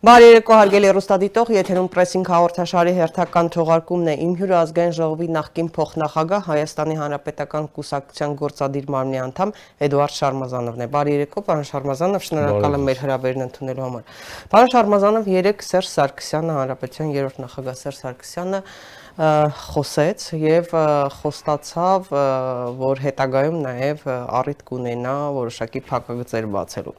Բարի երեկո հարգելի հեռուստադիտող, եթերում պրեսինգ հաղորդաշարի հերթական թողարկումն է։ Իմ հյուրը ազգային ժողովի նախկին փոխնախագահ Հայաստանի Հանրապետական կուսակցության գործադիր մարմնի անդամ Էդուարդ Շարմազանովն է։ Բարի երեկո, պարոն Շարմազանով, շնորհակալ եմ մեր հրավերն ընդունելու համար։ Պարոն Շարմազանով, երեկ Սերժ Սարգսյանը, Հանրապետության երրորդ նախագահ Սերժ Սարգսյանը խոսեց եւ խոստացավ, որ հետագայում նաեւ առիթ կունենա որոշակի փակագծեր բացելու։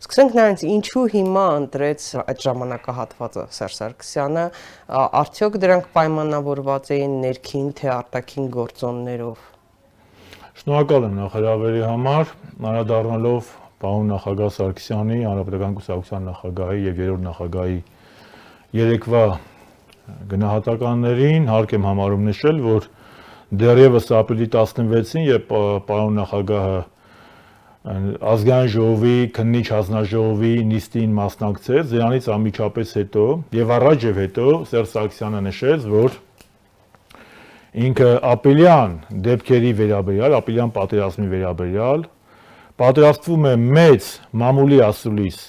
Սկսենք նրանից, ինչու հիմա ընտրեց այդ ժամանակահատվածը Սերժ Սարգսյանը, արդյոք դրանք պայմանավորված էին ներքին թե արտաքին գործոններով։ Շնորհակալ եմ նախարարի համար, անդրադառնալով պարոն նախագահ Սարգսյանի, Հանրապետական կուսակցության նախագահի եւ երրորդ նախագահի երեկվա գնահատականներին, հարկ եմ համարում նշել, որ դեռևս ապրիլի 16-ին, երբ պարոն նախագահը ազգային ժողովի քննիչ հանձնաժողովի նիստին մասնակցեց, դրանից անմիջապես հետո եւ առաջ եւ հետո Սերժ Սարգսյանը նշեց, որ ինքը ապրիլյան դեպքերի վերաբերյալ, ապրիլյան պատերազմի վերաբերյալ պատրաստվում է մեծ մամուլի ասուլիս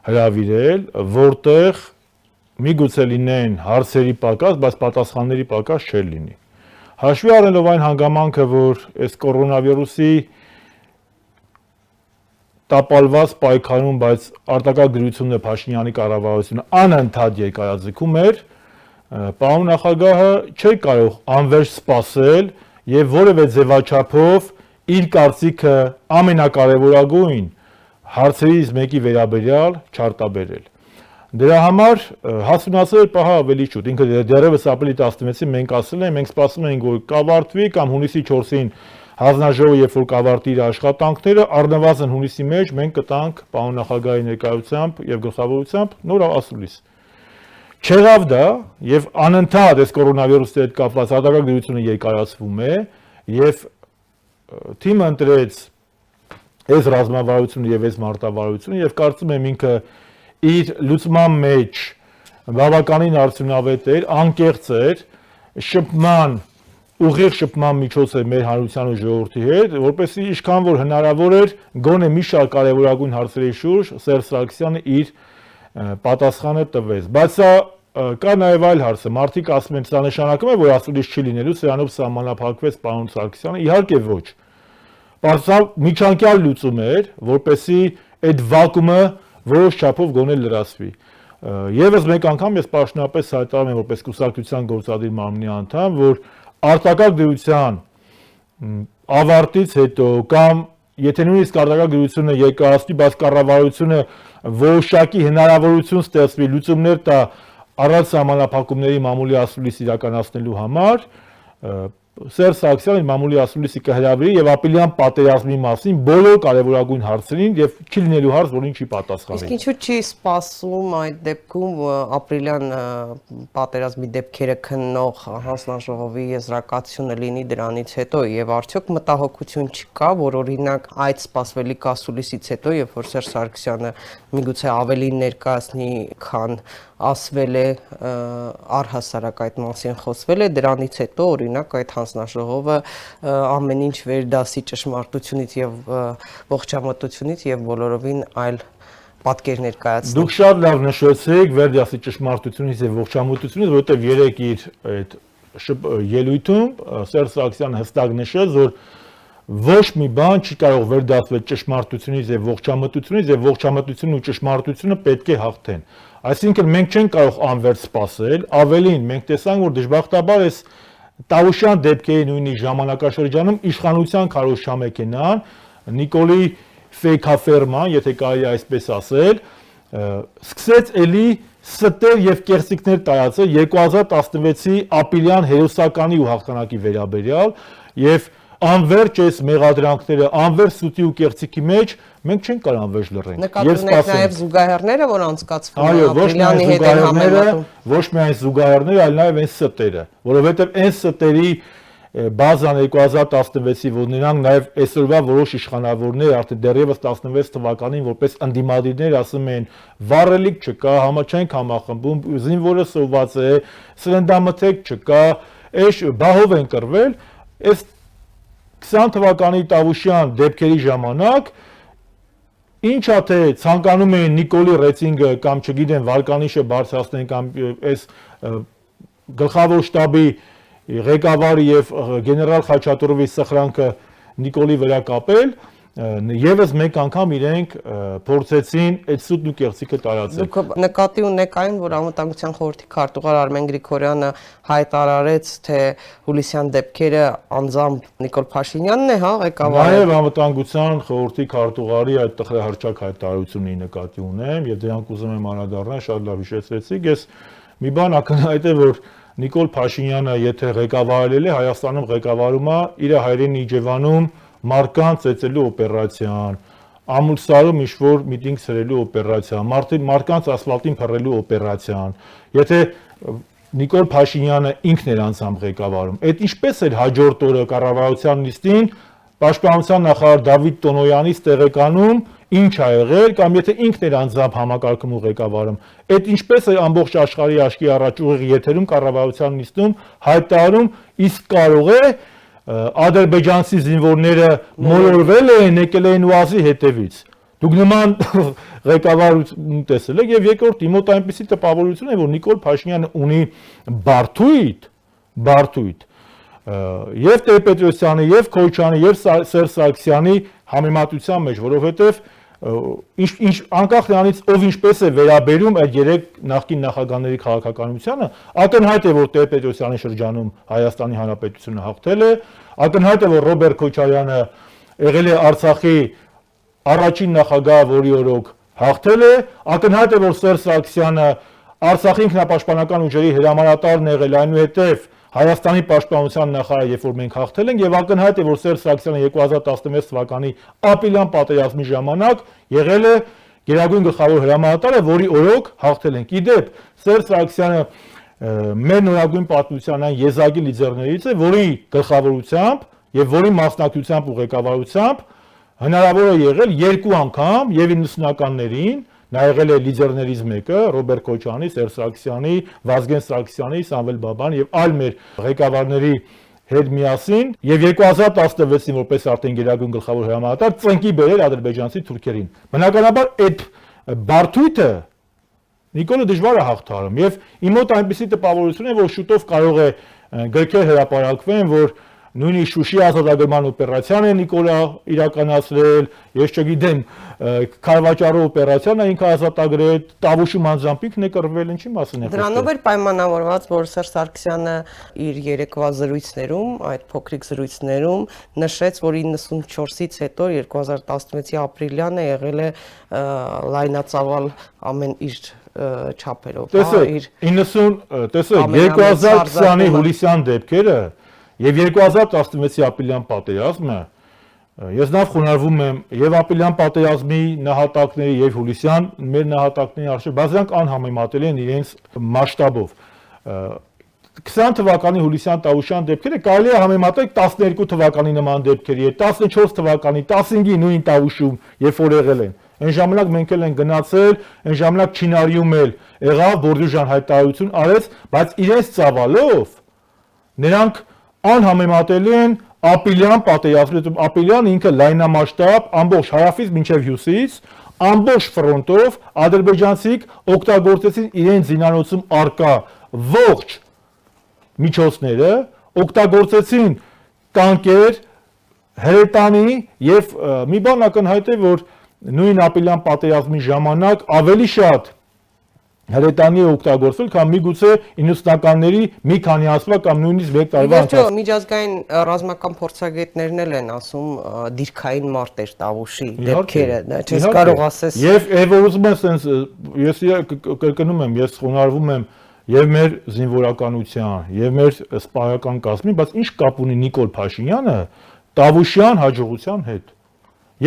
հրավիրել, որտեղ միգուցե լինեն հարցերի պակաս, բայց պատասխանների պակաս չէր լինի։ Հաշվի առնելով այն հանգամանքը, որ այս կորոնավիրուսի տապալված պայքարում, բայց արտակարգ դրությունը Փաշինյանի կառավարությունը անընդհատ երկարաձգում էր, պարոն նախագահը չէր կարող անվերջ սպասել եւ որևէ ձևաչափով իր կարծիքը ամենակարևորագույն հարցերից մեկի վերաբերյալ չարտաբերել։ Դրա համար հասունացել էր պահը ավելի շուտ, ինքը դեռևս ապրիլի 16-ին մենք ասել ենք, մենք սպասում ենք, որ կավարտվի կամ հունիսի 4-ին հանձնաժողովը երբ որ կավարտի իր աշխատանքները, առնվազն հունիսի մեջ մենք կտանք պարոն նախագահի ներկայությամբ եւ գլխավորությամբ նոր ասուլիս։ Չեղավ դա եւ անընդհատ այս կորոնավիրուսի հետ կապված արտակարգ դրությունը երկարացվում է եւ թիմը ընտրեց այս ռազմավարությունը եւ այս մարտավարությունը եւ կարծում եմ ինքը իր լուծման մեջ բավականին արդյունավետ էր, անկեղծ էր, ուղիղ շփման միջոց էր մեր հանրության ու ժողովրդի հետ, որպեսզի ինչքան որ հնարավոր էր գոնե մի շարք կարևորագույն հարցերի շուրջ Սերժ Սարգսյանը իր պատասխանը տվեց։ Բայց սա կա նաև այլ հարցը, մարդիկ ասում են, սա նշանակում է, որ ասուլիս չի լինելու, սրանով սահմանափակվեց պարոն Սարգսյանը, իհարկե ոչ։ Բայց սա միջանկյալ լուծում էր, որպեսզի այդ վակուումը որոշ չափով գոնե լրացվի։ Եվս մեկ անգամ ես պաշտոնապես հայտարարում եմ որպես կուսակցության գործադիր մարմնի անդամ, որ արտակարգ դրության ավարտից հետո կամ եթե նույնիսկ արտակարգ դրությունը երկարացվի, բայց կառավարությունը որոշակի հնարավորություն ստեղծվի լուծումներ տա առանց սահմանափակումների մամուլի ասուլիս իրականացնելու համար, Սերժ Սարգսյանը մամուլի ասուլիսի կհրավիրի եւ ապրիլյան պատերազմի մասին բոլոր կարևորագույն հարցերին եւ չի լինելու հարց, որին չի պատասխանի։ Իսկ ինչու՞ չի սպասում այդ դեպքում ապրիլյան պատերազմի դեպքերը քննող հանձնաժողովի եզրակացությունը լինի դրանից հետո եւ արդյոք մտահոգություն չկա, որ օրինակ այդ սպասվելիք ասուլիսից հետո, երբ որ Սերժ Սարգսյանը միգուցե ավելի ներկայացնի, քան ասվել է առհասարակ այդ մասին խոսվել է, դրանից հետո օրինակ այդ հանձնաժողովը ամեն ինչ վերդասի ճշմարտությունից եւ ողջամտությունից եւ բոլորովին այլ պատկեր ներկայացնի։ Դուք շատ լավ նշեցիք վերդասի ճշմարտությունից եւ ողջամտությունից, որովհետեւ երեք իր այդ ելույթում Սերժ Սարգսյանը հստակ նշեց, որ ոչ մի բան չի կարող վերդասվել ճշմարտությունից եւ ողջամտությունն ու ճշմարտությունը պետք է հաղթեն։ Այսինքն մենք չենք կարող անվերջ սպասել, ավելին մենք տեսանք, որ դժբախտաբար այս Տավուշյան դեպքերի նույնիսկ ժամանակաշրջանում իշխանության քարոզչամեքենան Նիկոլի Ֆեյքաֆերման, եթե կարելի է այսպես ասել, սկսեց էլի ստեր եւ կեղծիքներ տարածել 2016-ի ապրիլյան հերոսականի ու հաղթանակի վերաբերյալ եւ անվերջ այս մեղադրանքները, անվերջ սուտի ու կեղծիքի մեջ մենք չենք կարող անվերջ լռենք։ Նկատում եք նաև զուգահեռները, որ անցկացվում են ապրիլյանի հետ համեմատում։ Ոչ միայն զուգահեռները, այլ նաև այն ստերը, որովհետև այն ստերի բազան 2016-ի, որ նրանք նաև այսօրվա որոշ իշխանավորներ արդեն դեռևս 16 թվականին որպես ընդդիմադիրներ ասում են վառելիք չկա, չենք համախմբում, զինվորը սոված է, սրնդամթերք չկա, այս բահով են կռվել, այս 20 թվականի Տավուշյան դեպքերի ժամանակ Ինչա թե ցանկանում էին Նիկոլի Ռեցինգը կամ չգիտեմ Վալկանիշը բարձրացնեն կամ այս գլխավոր շտաբի ղեկավարի եւ գեներալ Խաչատուրովի սխրանքը Նիկոլի վրա կապել, եւս մեկ անգամ իրենք փորձեցին այդ սուտն ու կեղծիքը տարածել։ Դուք նկատի ունեք այն, որ Անվտանգության խորհրդի քարտուղար Արմեն Գրիգորյանը հայտարարեց, թե հուլիսյան դեպքերը անձամբ Նիկոլ Փաշինյանն է, հա, ղեկավարը։ Նաեւ Անվտանգության խորհրդի քարտուղարի այդ տխրահրճակ հայտարարությունն նկատի ունեմ եւ դրանք ուզում եմ անդրադառնալ, շատ լավ հիշեցրեցիք, ես մի բան ակնհայտ է, որ Նիկոլ Փաշինյանը, եթե ղեկավարել է, Հայաստանում ղեկավարում է իր հայրենի Իջևանում մարկանց ծեծելու օպերացիան, Ամուլսարում ինչ-որ միտինգ սրելու օպերացիան, մարկանց ասֆալտին փռելու օպերացիան, եթե Նիկոլ Փաշինյանը ինքն էր անձամբ ղեկավարում, այդ ինչպես էր հաջորդ օրը կառավարության նիստին Պաշտպանության նախարար Դավիթ Տոնոյանից տեղեկանում, ինչ ա եղել, կամ եթե ինքն էր անձամբ համակարգում ու ղեկավարում, այդ ինչպես էր ամբողջ աշխարհի աչքի առաջ ուղիղ եթերում կառավարության նիստում հայտարարում, իսկ կարող է ադրբեջանցի զինվորները մոլորվել են, եկել են Ուազի հետևից։ Դուք նման ղեկավարություն տեսել եք եւ երկրորդ իմոտ այնպեսի տպավորություն է, որ Նիկոլ Փաշինյանը ունի բարդույթ եւ Տեր-Պետրոսյանի, եւ Քոչյանի, եւ Սերժ Սարգսյանի համեմատության մեջ, որովհետեւ անկախ նրանից ով ինչպես է վերաբերում այդ երեք նախկին նախագահների քաղաքականությանը, ակնհայտ է, որ Տեր-Պետրոսյանի շրջանում Հայաստանի Հանրապետությունը հաղթել է, ակնհայտ է, որ Ռոբերտ Քոչարյանը եղել է Արցախի առաջին նախագահը, որի օրոք հաղթել է, ակնհայտ է, որ Սերժ Սարգսյանը Արցախի ինքնապաշտպանական ուժերի հրամանատարն եղել, այնուհետև Հայաստանի պաշտպանության նախարարը, երբ որ մենք հաղթել ենք, եւ ակնհայտ է, որ Սերժ Սարգսյանը 2016 թվականի ապրիլյան պատերազմի ժամանակ եղել է գերագույն գլխավոր հրամանատարը, որի օրոք հաղթել ենք։ Իդեպ Սերժ Սարգսյանը մեր նորագույն պատմության այն եզակի լիդերներից է, որի գլխավորությամբ եւ որի մասնակցությամբ ու ղեկավարությամբ հնարավոր է եղել երկու անգամ եւ 90-ականներին նա եղել է լիդերներից մեկը, Ռոբերտ Քոչյանի, Սերժ Սարգսյանի, Վազգեն Սարգսյանի, Սամվել Բաբան եւ այլ մեր ղեկավարների հետ միասին եւ 2016-ին որպես արդեն գերագույն գլխավոր հրամանատար ծնկի բերել ադրբեջանցի թուրքերին։ Բնականաբար այդ բարդույթը Նիկոլը դժվար է հաղթահարում եւ իմ մոտ այնպեսի տպավորություն է, որ շուտով կարող է գրքեր հրապարակվեն, որ նույնիսկ Շուշի ազատագրման օպերացիան է Նիկոլը իրականացրել, ես չգիտեմ, Քարվաճարի օպերացիան է ինքը ազատագրել, Տավուշում անձամբ ինքն է կռվել, ինչի մասին է խոսքը։ Դրանով էր պայմանավորված, որ Սերժ Սարգսյանը իր երեկվա զրույցներում, այդ փոքրիկ զրույցներում նշեց, որ 94-ից հետո 2016-ի ապրիլյանը եղել է լայնածավալ ամեն իր չափերով, իր 2020-ի հուլիսյան դեպքերը եւ 2016-ի ապրիլյան պատերազմը, ես նախ խոնարհվում եմ եւ ապրիլյան պատերազմի նահատակների եւ հուլիսյան մեր նահատակների արժե, բայց դրանք անհամեմատելի են իրենց մասշտաբով։ 20 թվականի հուլիսյան Տավուշյան դեպքերը կարելի է համեմատել 12 թվականի նման դեպքերի հետ, 14 թվականի, 15-ի նույն Տավուշում, երբ որ եղել են։ Այն ժամանակ մենք էլ ենք գնացել, այն ժամանակ Չինարիում էլ եղավ Բորդյուժան հայտարարություն արեց, բայց իրենց ծավալով նրանք անհամեմատելի են ապրիլյան պատերազմի, ապրիլյան ինքը լայնամասշտաբ ամբողջ հարավից մինչև հյուսիս, ամբողջ ֆրոնտով ադրբեջանցիք օգտագործեցին իրենց զինանոցում արկա ողջ միջոցները, օգտագործեցին տանկեր, հրետանի եւ մի բան ակնհայտ է, որ նույն ապրիլյան պատերազմի ժամանակ ավելի շատ հրետանի է օգտագործվել, կամ միգուցե 90-ականների մի քանի ամսվա կամ նույնիսկ 1 տարվա ընթացքում։ Միջազգային ռազմական փորձագետներն էլ են ասում դիրքային մարտեր Տավուշի դեպքերը, չես կարող ասես։ Եվ որ ուզում եմ sense ես կրկնում եմ, ես խոնարհվում եմ եւ մեր զինվորականության, եւ մեր սպայական կազմի, բայց ինչ կապ ունի Նիկոլ Փաշինյանը Տավուշյան հաջողության հետ։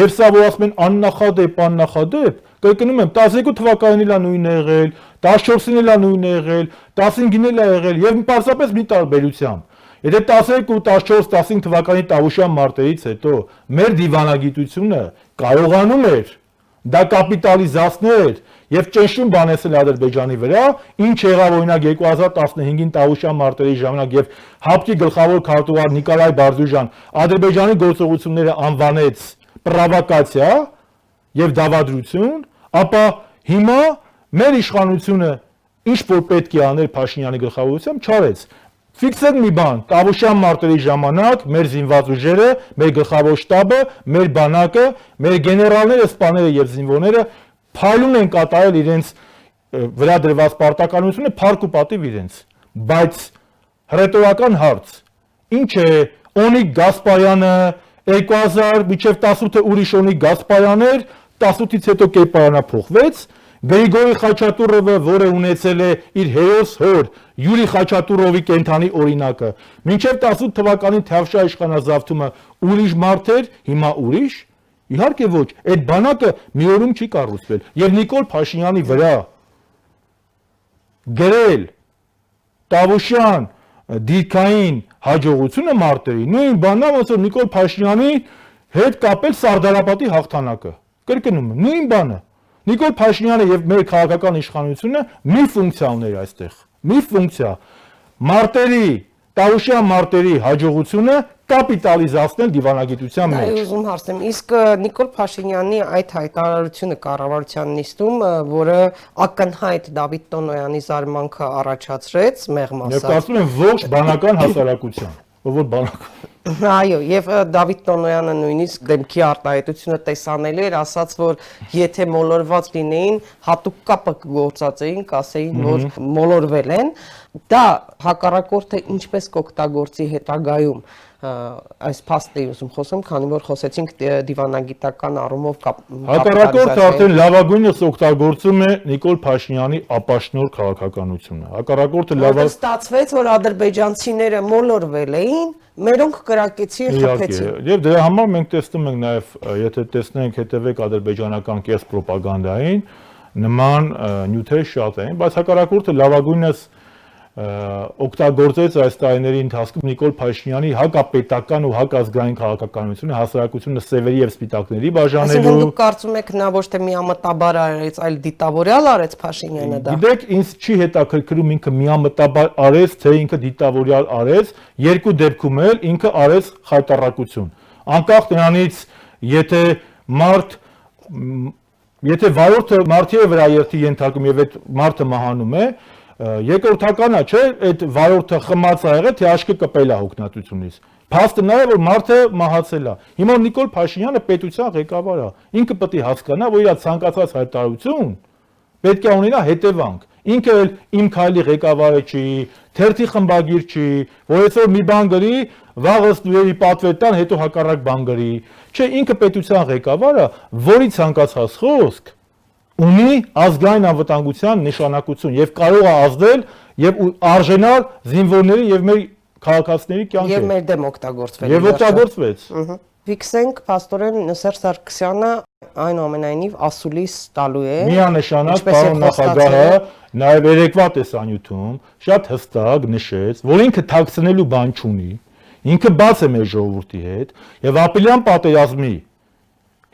Եվ սա որ ասում են աննախադեպ, կրկնում եմ 12 թվականին էլ նույնն է եղել, 14-ին էլ նույնն է եղել, 15-ին էլ է եղել եւ պարզապես մի տարբերությամբ։ Եթե 12, 14, 15 թվականի Տավուշյան մարտերից հետո մեր դիվանագիտությունը կարողանում էր դա կապիտալիզացնել եւ ճնշում բանեցել Ադրբեջանի վրա, ինչ եղավ օրինակ 2015-ին Տավուշյան մարտերի ժամանակ եւ ՀԱՊԿ-ի գլխավոր քարտուղար Նիկոլայ Բարդուժան Ադրբեջանի գործողությունները անվանեց պրովոկացիա, եւ դավադրություն, ապա հիմա մեր իշխանությունը ինչ որ պետք է աներ Փաշինյանի գլխավորությամբ չարեց։ Ֆիքսել մի բան, Տավուշյան մարտերի ժամանակ մեր զինված ուժերը, մեր գլխավոր շտաբը, մեր բանակը, մեր գեներալները, սպաները եւ զինվորները փայլուն են կատարել իրենց վրա դրված պարտականությունը, փառք ու պատիվ իրենց։ Բայց հռետորական հարց, ինչ է Օնիկ Գասպարյանը 2000 մինչև 18-ը ուրիշ Օնիկ Գասպարյաններ, 18-ից հետո կերպարանափոխվեց, Գրիգորի Խաչատուրովը, որը ունեցել է իր հերոս հոր Յուրի Խաչատուրովի կենթանի օրինակը, մինչև 18 թվականի Թավշյա իշխանազավթումը ուրիշ մարդ էր, հիմա ուրիշ, իհարկե ոչ, այդ բանակը մի օրում չի կառուցվել, եւ Նիկոլ Փաշինյանի վրա գրել Տավուշյան դիրքային հաջողությունը մարտերի, նույն բանն է, ոնց որ Նիկոլ Փաշինյանի հետ կապել Սարդարապետի հաղթանակը, կրկնում եմ, նույն բանը։ Նիկոլ Փաշինյանը եւ մեր քաղաքական իշխանությունը մի ֆունկցիա ուներ այստեղ, մի ֆունկցիա մարտերի, Տավուշյան մարտերի հաջողությունը կապիտալիզացնել դիվանագիտության մեջ։ Այո, ուզում հարցնեմ, իսկ Նիկոլ Փաշինյանի այդ հայտարարությունը կառավարության նիստում, որը ակնհայտ Դավիթ Տոնոյանի զարմանքը առաջացրեց, մեղմ Եվ ասած։ կարծում եմ ողջ բանական հասարակության, որ բանական։ Այո, եւ Դավիթ Տոնոյանը նույնիսկ դեմքի արտահայտությունը տեսանելի էր, ասաց, որ եթե մոլորված լինեին, հատուկ կապը կգործածեին, կասեին, որ մոլորվել են, դա հակառակորդը ինչպես կօգտագործի հետագայում այս փաստը ուզում խոսեմ, քանի որ խոսեցինք դիվանագիտական առումով Հակառակորդը արդեն լավագույնս օգտագործում է Նիկոլ Փաշինյանի ապաշնոր քաղաքականությունը։ Հակառակորդը լավագույնս ստացվեց, որ ադրբեջանցիները մոլորվել էին, մերոնք կրակեցին, խփեցին։ Եվ դրա համար մենք տեսնում ենք նաև, եթե տեսնենք, հետևեք ադրբեջանական կես ռոպագանդային, նման նյութեր շատ են, բայց հակառակորդը լավագույնս օգտագործեց այս տարիների ընթացքում Նիկոլ Փաշինյանի հակապետական ու հակազգային քաղաքականությունը, հասարակությունը սևերի եւ սպիտակների բաժանելու։ Այսինքն դուք կարծում եք նա ոչ թե միամտաբար արեց, այլ դիտավորյալ արեց Փաշինյանը դա։ Գիտեք, ինձ չի հետաքրքրում ինքը միամտաբար արեց, թե ինքը դիտավորյալ արեց, երկու դեպքում էլ ինքը արեց խայտառակություն։ Անկախ նրանից, եթե վարորդը մարդի վրա երթի ենթարկում եւ այդ մարդը մահանում է, երկրորդականը չէ, այդ վարորդը խմած ա եղել, թե աշկը կպել է հոգնածությունից։ Փաստը նա է, որ մարդը մահացել է։ Հիմա Նիկոլ Փաշինյանը պետության ղեկավար է։ Ինքը պետք է հասկանա, որ իր ցանկացած հայտարարություն պետք է ունենա հետևանք։ Ինքը էլ իմ քայլի ղեկավարը չի, թերթի խմբագիր չի, որ այսօր մի բան գրի, վաղը ստուդիայի պատվեր տան, հետո հակառակ բան գրի։ Չէ, ինքը պետության ղեկավարը, որի ցանկացած խոսք ունի ազգային անվտանգության նշանակություն եւ կարող է ազդել եւ արժենալ զինվորների եւ մեր քաղաքացիների կյանքին։ Եվ մեր դեմ օգտագործվել։ Եվ օգտագործվեց։ Ֆիքսենք, Պաստորեն Սերժ Սարգսյանը այնուամենայնիվ ասուլիս տալու է։ Միանշանակ պարոն նախագահը նաեւ երեկվա տեսանյութում շատ հստակ նշեց, որ ինքը թաքցնելու բան չունի, ինքը բաց է մեր ժողովրդի հետ եւ ապրիլյան պատերազմի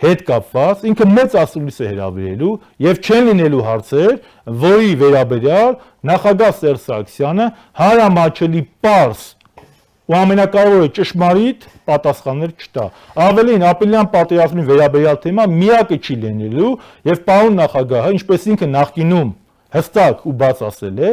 հետ կապված ինքը մեծ ասուլիս է հրավիրելու եւ չեն լինելու հարցեր, որի վերաբերյալ նախագահ Սերժ Սարգսյանը հարամաչելի պարզ ու ամենակարևորը ճշմարիտ պատասխաններ չտա։ Ավելին, ապրիլյան պատերազմի վերաբերյալ թեմա միակը չի լինելու եւ պարոն նախագահը, ինչպես ինքը նախկինում հստակ ու բաց ասել է,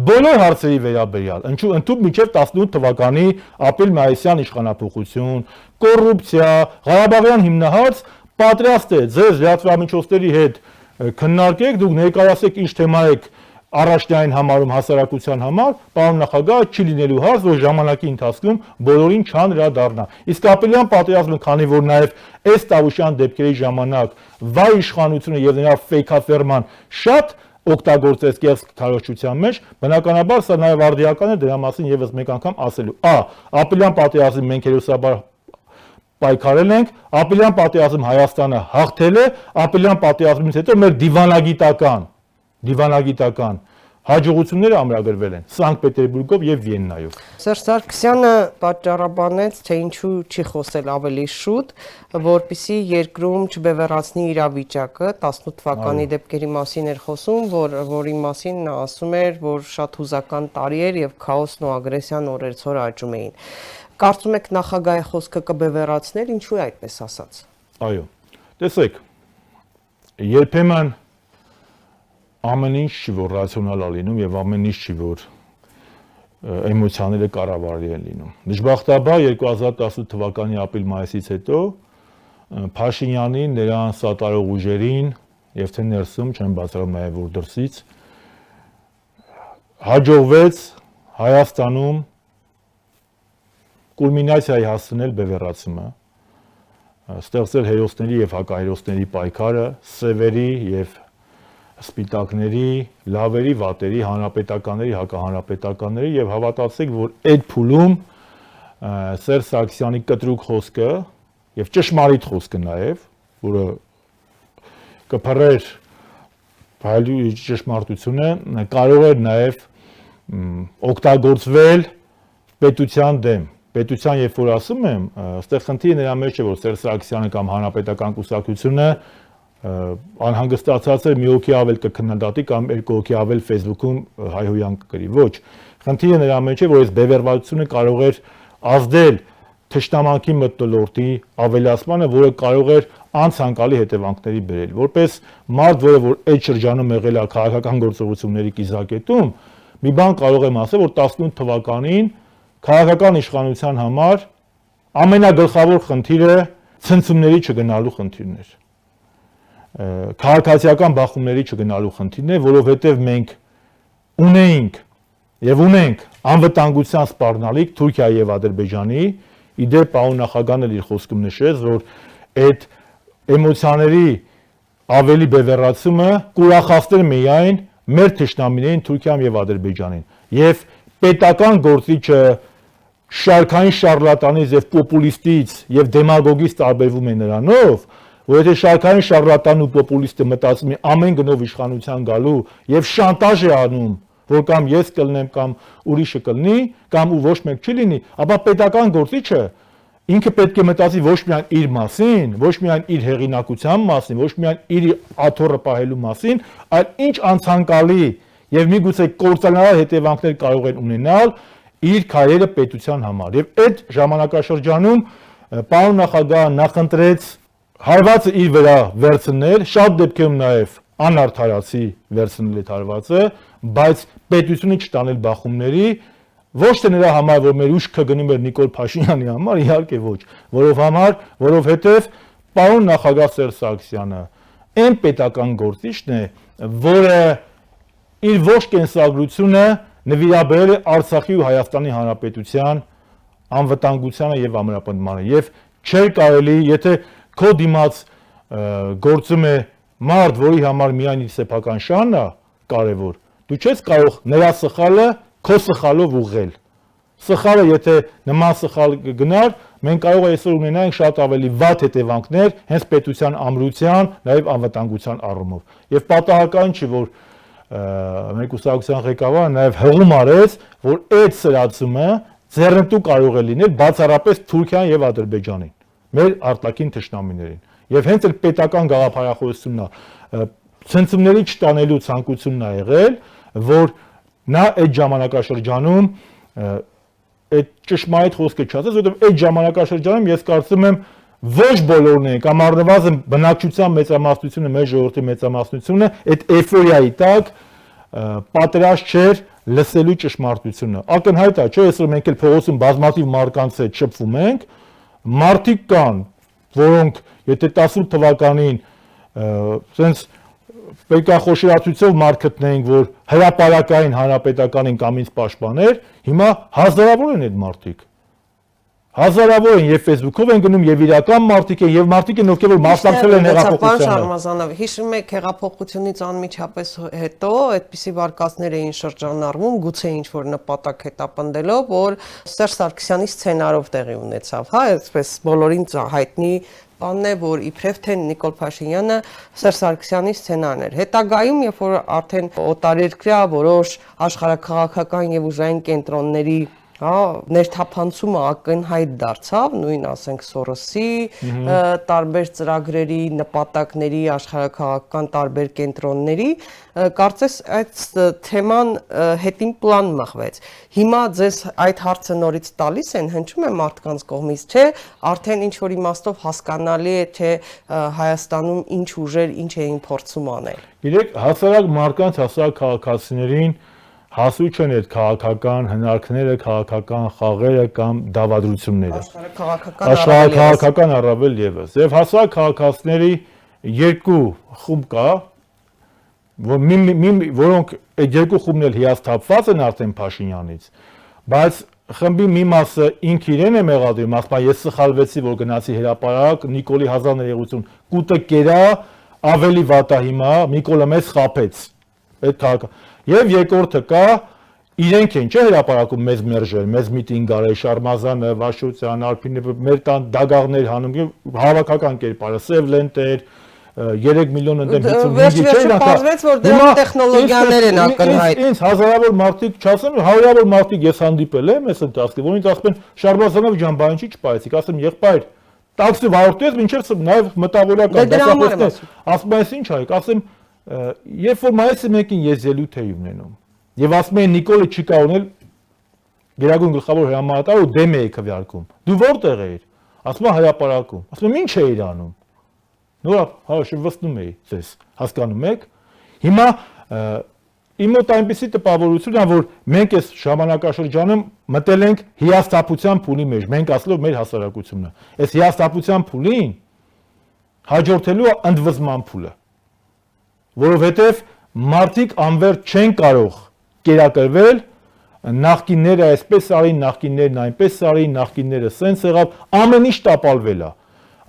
բոլոր հարցերի վերաբերյալ, ընդհանուր մինչև 18 թվականի ապրիլ-մայիսյան իշխանափոխություն, կոռուպցիա, Ղարաբաղյան հիմնահարց պատրաստ է ձեզ լրատվամիջոցների հետ քննարկեք, դուք ներկայացեք ինչ թեմա եք առաջնային համարում հասարակության համար, պարոն նախագահը չի լինելու հարց, որ ժամանակի ընթացքում բոլորին չանդրադառնա։ Իսկ ապրիլյան պատերազմը, քանի որ նաև այս Տավուշյան դեպքերի ժամանակ վայ իշխանությունը եւ նրա ֆեյքաֆերման շատ օգտագործեց կես քարոզչության մեջ, բնականաբար սա նաև արդիական է դրա մասին եւս մեկ անգամ ասելու։ Ապրիլյան պատերազմի մենք հերոսաբար պայքարել ենք, ապրիլյան պատերազմ Հայաստանը հաղթել է, ապրիլյան պատերազմից հետո մեր դիվանագիտական հաջողությունները ամրագրվել են Սանկտ Պետերբուրգով եւ Վիեննայով։ Սերժ Սարգսյանը պատճառաբանեց, թե ինչու չի խոսել ավելի շուտ, որպեսզի երկրում չբևեռացնի իրավիճակը, 18 թվականի դեպքերի մասին էր խոսում, որի մասին նա ասում էր, որ շատ հուզական տարի էր եւ քաոսն ու ագրեսիան օրերցօր աճում էին։ Կարծում եք նախագահի խոսքը կբևեռացներ, ինչու է այդպես ասած։ Այո։ Տեսեք, երբեմն ամեն ինչ չի որ ռացիոնալ է լինում եւ ամեն ինչ չի որ էմոցիաները կառավարելի են լինում։ Դժբախտաբար 2018 թվականի ապրիլ-մայիսից հետո Փաշինյանին, նրան սատարող ուժերին եւ թե ներսում, չեմ բացառում նաեւ որ դրսից հաջողվեց Հայաստանում կուլմինացիայի հասցնել բևեռացումը, ստեղծել հերոսների եւ հակահերոսների պայքարը, սևերի եւ սպիտակների, լավերի, վատերի, հանրապետականների, հակահանրապետականների եւ հավատացեք, որ այդ փուլում Սերժ Սարգսյանի կտրուկ խոսքը եւ ճշմարիտ խոսքը նաեւ, որը կփռեր հայլու ճշմարտությունը, կարող էր նաեւ օգտագործվել պետության դեմ։ Պետության երբ որ ասում եմ, այստեղ խնդիրը նրա մեջ է, որ Սերժ Սարգսյանը կամ հանրապետական կուսակցությունը անհանգստացած էր մի հոգի ավել կքննադատի կամ երկու հոգի ավել Facebook-ում հայհոյան կգրի։ Ոչ, խնդիրը նրա մեջ է, որ այս բևեռվածությունը կարող էր ազդել թշնամանքի մթնոլորտի ավելացմանը, որը կարող էր անցանկալի հետևանքների բերել։ Որպես մարդ, որը որ այդ շրջանում եղել է քաղաքական գործողությունների կիզակետում, մի բան կարող եմ ասել, որ 18 թվականին քաղաքական իշխանության համար ամենագլխավոր խնդիրը ցնցումների չգնալու խնդիրն էր։ Քաղաքացիական բախումների չգնալու խնդիրն է, որովհետև մենք ունեինք եւ ունենք անվտանգության սպառնալիք Թուրքիայի եւ Ադրբեջանի, իդեպ պարոն նախագահն էլ իր խոսքում նշեց, որ այդ էմոցիաների ավելի բևեռացումը կուրախացներ միայն մեր թշնամիներին Թուրքիայում եւ Ադրբեջանին եւ պետական գործիչը շարքային շարլատանից եւ պոպուլիստից եւ դեմագոգից տարբերվում է նրանով, որ եթե շարքային շարլատանն ու պոպուլիստը մտածում է ամեն գնով իշխանության գալու եւ շանտաժ է անում, որ կամ ես կլնեմ կամ ուրիշը կլնի, կամ ու ոչ մեկ չի լինի, ապա պետական գործիչը ինքը պետք է մտածի ոչ միայն իր մասին, ոչ միայն իր հեղինակության մասին, ոչ միայն իր աթոռը պահելու մասին, այլ ինչ անցանկալի եւ միգուցե կործանարար հետևանքներ կարող են ունենալ իր քայլերը պետության համար։ Եվ այդ ժամանակաշրջանում պարոն նախագահը նախընտրեց հարվածը իր վրա վերցնել, շատ դեպքերում նաեւ անարդարացի վերցնել այդ հարվածը, բայց պետությունը չտանել բախումների, ոչ թե նրա համար, որ մեր ուշքը գնում էր Նիկոլ Փաշինյանի համար, իհարկե ոչ, որովհետև պարոն նախագահ Սերժ Սարգսյանը այն պետական գործիչն է, որը իր ողջ կենսագրությունը նվիրաբերել է Արցախի ու Հայաստանի Հանրապետության անվտանգությանը եւ ամրապնդմանը եւ չէր կարելի, եթե քո դիմաց գործում է մարդ, որի համար միայն իր սեփական շահն է կարևոր, դու չես կարող նրա սխալը քո սխալով ուղղել։ Սխալը եթե նման սխալ գնար, մենք կարող է այսօր ունենանք շատ ավելի վատ հետևանքներ հենց պետության ամրության, նաեւ անվտանգության առումով։ Եվ պատահական չի, որ մեր կուսակցության ղեկավարը նաեւ հղում արեց, որ այդ սրացումը ձեռնտու կարող է լինել բացառապես Թուրքիան եւ Ադրբեջանին, մեր արտաքին թշնամիներին։ Եւ հենց այդ պետական գաղափարախոսությունն է, ցնցումների չտանելու ցանկությունն է եղել, որ նա այդ ժամանակաշրջանում այդ ճշմարիտ խոսքը չասեց, որովհետեւ այդ ժամանակաշրջանում ես կարծում եմ ոչ բոլորն են կամ առնվազն բնակչության մեծամասնությունը, մեր ժողովրդի մեծամասնությունը այդ էյֆորիայի տակ պատրաստ չէր լսելու ճշմարտությունը։ Ակնհայտ է, չէ՞, այսօր մենք էլ փողոցում բազմաթիվ մարդկանց հետ շփվում ենք, մարդիկ կան, որոնք եթե 18 թվականին sense պետքախոշորացույցով մարդ գտնեինք, որ հրապարակային հանրապետականին կամ ինձ պաշտպաներ, հիմա հազարավոր են այդ մարդիկ։ Հազարավոր են եւ Facebook-ով են գնում եւ իրական մարդիկ են եւ մարդիկ են, ովքեր որ մասնակցել են հեղափոխությանը։ Շարմազանով, հիշում եք հեղափոխությունից անմիջապես հետո այդպիսի վարկածներ էին շրջանառվում, գուցե ինչ որ նպատակ հետապնդելով, որ Սերժ Սարգսյանի սցենարով տեղի ունեցավ, հա, այսպես բոլորին հայտնի բանն է, որ իբրև թե Նիկոլ Փաշինյանը Սերժ Սարգսյանի սցենարն էր։ Հետագայում, երբ որ արդեն օտարերկրյա որոշ աշխարհաքաղաքական եւ ուժային կենտրոնների Ներթափանցումը ակնհայտ դարձավ, նույն ասենք Սորոսի տարբեր ծրագրերի, նպատակների, աշխարհաքաղաքական տարբեր կենտրոնների, կարծես այդ թեման հետին պլան մղվեց։ Հիմա ձեզ այդ հարցը նորից տալիս են, հնչում է մարդկանց կողմից, թե արդեն ինչ որ իմաստով հասկանալի է, թե Հայաստանում ինչ ուժեր, ինչ էին փորձում անել։ Գիտեք, հասարակ մարդկանց, հասարակ քաղաքացիներին հասու չեն այդ քաղաքական հնարքները, քաղաքական խաղերը կամ դավադրությունները։ Աշխարհաքաղաքական առավել եւս։ Եվ հասարակ քաղաքացիների երկու խումբ կա, որոնք այդ երկու խումբն էլ հիասթափված են արդեն Փաշինյանից, բայց խմբի մի մասը ինք իրեն է մեղադրում, ասում է ես սխալվեցի, որ գնացի հրապարակ, Նիկոլի 1000 ներողություն, կուտը կերա, ավելի վատ է հիմա, Նիկոլը մեզ խաբեց։ Այդ քաղաք Եվ երկրորդը կա, իրենք են չէ հրապարակում մեզ մերժել, մեզ միտինգ արել, Շարմազանը, Վաշուտյան, Արփինը, մեր տան դագաղներ հանում, հավաքական կերպարը, սև լենտեր, 3 միլիոն ընդեմ 55-ի չէ, պարզվեց, որ դրանք տեխնոլոգիաներ են ակնհայտ։ Ինձ հազարավոր մարդիկ, չասեմ, հարյուրավոր մարդիկ ես հանդիպել եմ այս ընթացքում, որ ինձ ասում են Շարմազանով ջան, բան ինչի չպայեցիք, ասեմ եղբայր, տաքսի վարորդես, մինչև նաև մտավորական դասախոսներ, ասում ես ինչ արեք, ասեմ Երբ որ մայիսի 1-ին ես ելույթ էի ունենում եւ ասում էին Նիկոլը չի կարող ունել Գերագույն գլխավոր հրամանատար ու դեմ էի քվեարկում դու որտեղ էիր ասում եմ հրապարակում ասում եմ ինչ էիր անում նորա շվստում էի ձեզ հասկանում եք հիմա իմ մոտ այնպեսի տպավորություն է որ մենք այս ժամանակաշրջանում մտել ենք հիասթափության փուլի մեջ մենք ասելով մեր հասարակությունը այս հիասթափության փուլին հաջորդելու է ընդվզման փուլը որովհետև մարդիկ անվերջ չեն կարող կերակրվել նախկինները այսպես արին, նախկիններն այնպես արին, նախկինները սենց եղավ, ամեն ինչ տապալվել է։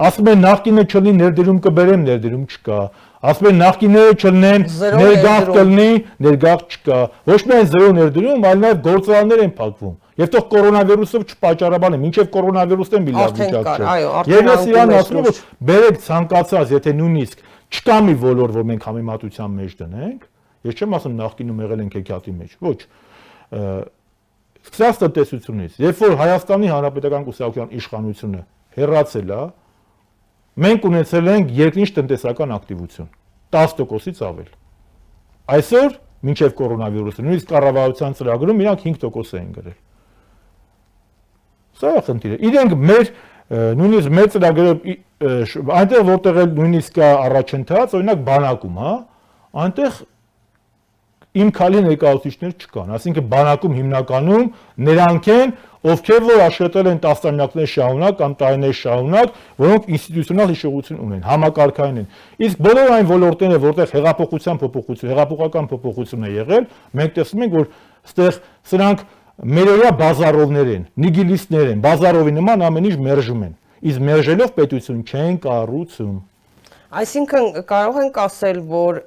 Ասում են նախկինը չլինի ներդրում կբերեմ, ներդրում չկա։ Ասում են նախկինները չլինեն, ներգաղթ կլինի, ներգաղթ չկա։ Ոչ միայն զրո ներդրում, այլ նաև գործարաններ են փակվում։ Եվ թող կորոնավիրուսով չպաճառաբանեմ, մինչև կորոնավիրուսն էլ մի լավ վիճակ չէ։ Եվ ես իրան ասում եմ, որ բերեք ցանկացած, եթե նույնիսկ չկա մի ոլորտ, որ մենք համեմատության մեջ դնենք, ես չեմ ասում նախկինում եղել ենք հեքիաթի մեջ, ոչ։ Սկսած տնտեսությունից, երբ որ Հայաստանի Հանրապետական Կուսակցության իշխանությունը հեռացել է, մենք ունեցել ենք երկնիշ տնտեսական ակտիվություն, 10%-ից ավել։ Այսօր, մինչև կորոնավիրուսը, նույնիսկ կառավարության ծրագրում իրանք 5% էին գրել։ Սա է խնդիրը։ Իրենք մեր նույնիսկ մեր ծրագրերը այնտեղ որտեղ էլ նույնիսկ առաջընթաց, օրինակ բանակում, հա, այնտեղ իմ քալի ներկայացուցիչներ չկան, ասինքն բանակում հիմնականում նրանք են, ովքեր որ աշխատել են տասնամյակներ շարունակ կամ տարիներ շարունակ, որոնք ինստիտուցիոնալ հիշողություն ունեն, համակարգային են։ Իսկ բոլոր այն ոլորտները, որտեղ հեղափոխական փոփոխություն է եղել, մենք տեսնում ենք, որ այստեղ սրանք մերօրյա բազարովներ են, նիգիլիստներ են, բազարովի նման ամեն ինչ մերժում են։ Իսկ մերժելով պետություն չեն կառուցում։ Այսինքն կարող ենք ասել, որ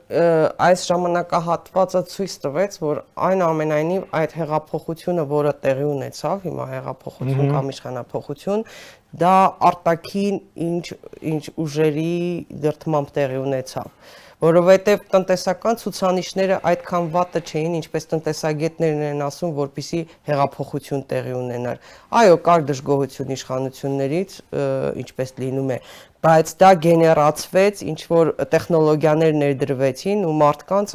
այս ժամանակահատվածը ցույց տվեց, որ այնուամենայնիվ այդ հեղափոխությունը, որը տեղի ունեցավ, հիմա հեղափոխություն կամ իշխանափոխություն, դա արտաքին ինչ ուժերի դրդմամբ տեղի ունեցավ, որովհետև տնտեսական ցուցանիշները այդքան վատը չէին, ինչպես տնտեսագետներն են ասում, որպեսզի հեղափոխություն տեղի ունենար։ Այո, կար դժգոհություն իշխանություններից, ինչպես լինում է, բայց դա գեներացվեց, ինչ որ տեխնոլոգիաներ ներդրվեցին ու մարդկանց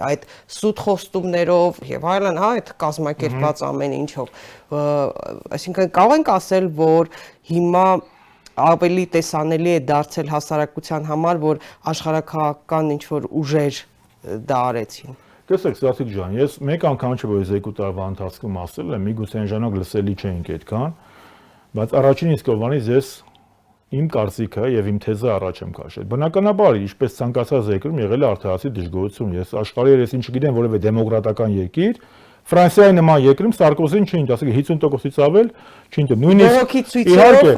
այդ սուտ խոստումներով եւ այլն, այդ կազմակերպված ամեն ինչով։ Այսինքն կարող ենք ասել, որ հիմա ավելի տեսանելի է դարձել հասարակության համար, որ աշխարհաքաղաքական ինչ որ ուժեր դա արեցին։ Տեսեք, Սասիկ ջան, ես մեկ անգամ չէ որ 2 տարվա ընթացքում ասել եմ, միգուցե այն ժամանակ լսելի չէինք այդքան, բայց առաջին իսկ օրվանից ես իմ կարծիքը եւ իմ թեզը առաջ եմ քաշել։ Բնականաբար, ինչպես ցանկացած երկրում եղել է արդարացի դժգոհություն։ Ես աշխարհի երեսին չգիտեմ որևէ դեմոկրատական երկիր, Ֆրանսիայի նման երկրում Սարկոզին չէին, ասենք 50%-ից ավել, չէին դեմ։ Նույնիսկ իհարկե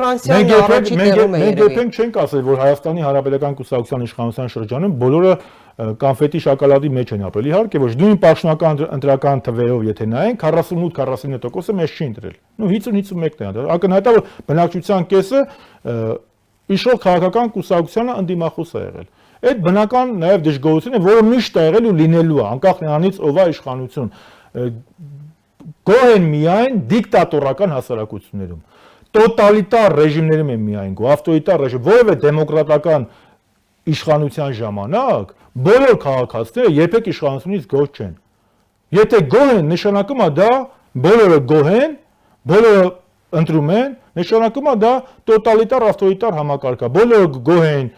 մենք երբեք չենք ասել, որ Հայաստանի Հանրապետական Կուսակցության իշխանության շրջանում բոլորը կոնֆետի շոկոլադի մեջ են ապրել։ Իհարկե ոչ, նույն պաշտոնական ընտրական թվերով եթե նայենք 48-49%-ը մեզ չի ընտրել։ Նու 50-51-ն է։ Ակնհայտ է, որ բնակչության կեսը իշխող քաղաքական կուսակցությանը ընդդիմախոս է եղել։ Այդ բնական նաև դժգոհություն է, որը միշտ է եղել ու լինելու է, անկախ նրանից ով է իշխանություն։ գոհ են միայն դիկտատորական հասարակություններում, տոտալիտար ռեժիմներում են միայն գոհ, ավտորիտար ռեժիմ, որևէ դեմոկրատական իշխանության ժամանակ բոլոր քաղաքացիները երբեք իշխանությունից գոհ չեն։ Եթե գոհ են, նշանակում է դա բոլորը գոհ են, բոլորը ընտրում են, նշանակում է դա տոտալիտար ավտորիտար համակարգ է։ Բոլորը գոհ են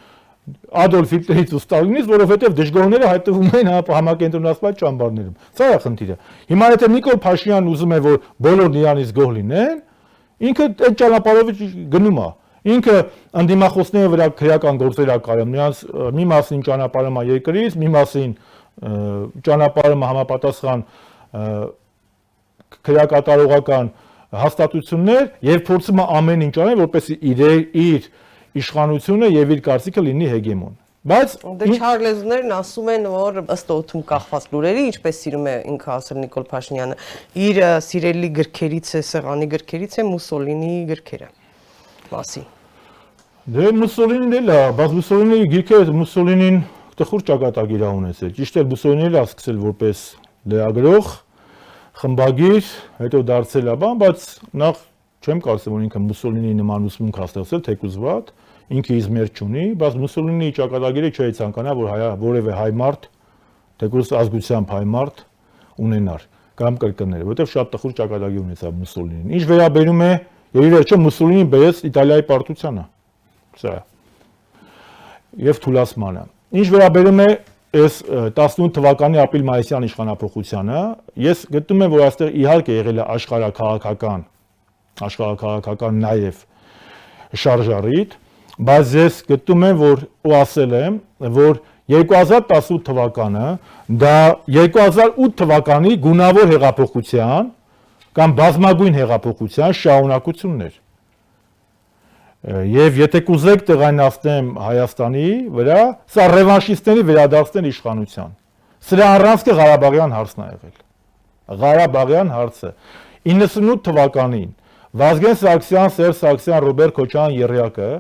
Ադոլֆ Հիտլերից ու Ստալինից, որովհետև դժգոհները հայտնվում են համակենտրոնացված ճամբարներում։ Սա է խնդիրը։ Հիմա եթե Նիկոլ Փաշինյանն ուզում է, որ բոլորն իրանից գոհ լինեն, ինքը այդ ճանապարհով գնում է։ Ինքը անդիմախոսների վրա քրեական գործեր է կայանում, նրանց մի մասին ճանապարհում է երկրից, մի մասին ճանապարհում համապատասխան քրեակատարողական հաստատություններ եւ փորձում է ամեն ինչ անել, որպեսզի իր իշխանությունը եւ իր կարծիքը լինի հեգեմոն։ Բայց դե Չարլեզներն ասում են, որ ըստ օդում կախված լուրերի, ինչպես սիրում է ինքը ասել Նիկոլ Փաշինյանը, իր սիրելի գրքերից է, սեղանի գրքերից է Մուսոլինիի գրքերը մասի։ Դե Մուսոլինին էլ է, բայց Մուսոլինիի գիրքը Մուսոլինին տխուր ճակատագիր է ունեցել։ Ճիշտ է, Մուսոլինին էլ է սկսել որպես լեագրող, խմբագիր, հետո դարձել է բան, բայց նախ չեմ կարծում, որ ինքը Մուսոլինիի նման ուսմունք հաստատել, թեկուզ վատ, ինքը իզմեր չունի, բայց Մուսոլինիի ճակատագիրը չի ցանկանա, որ որևէ հայ մարդ, թեկուզ ազգությամբ հայ մարդ ունենար կամ կրկներ, որովհետև շատ տխուր ճակատագիր ունեցավ Մուսոլինին։ Ինչ վերաբերում է, եւ ի վերջո Մուսոլինին բերեց Իտալիայի պարտությանը։ Սա է։ Եվ թուլացմանը։ Ինչ վերաբերում է այս 18 թվականի ապրիլ-մայիսյան իշխանափոխությանը, ես գտնում եմ, որ այստեղ իհարկե եղել է աշխարհաքաղաքական նաև շարժառիթ, բայց ես գտնում եմ, որ ու ասել եմ, որ 2018 թվականը դա 2008 թվականի գունավոր հեղափոխության կամ բազմագույն հեղափոխության շարունակությունն էր։ Եվ եթե կուզեք տեղայնացնեմ Հայաստանի վրա, սա ռևանշիստների վերադարձնել իշխանության։ Սրա առանցքը Ղարաբաղյան հարցն է եղել։ Ղարաբաղյան հարցը 98 թվականին Վազգեն Սարգսյան, Սերժ Սարգսյան, Ռոբերտ Քոչարյան եռյակը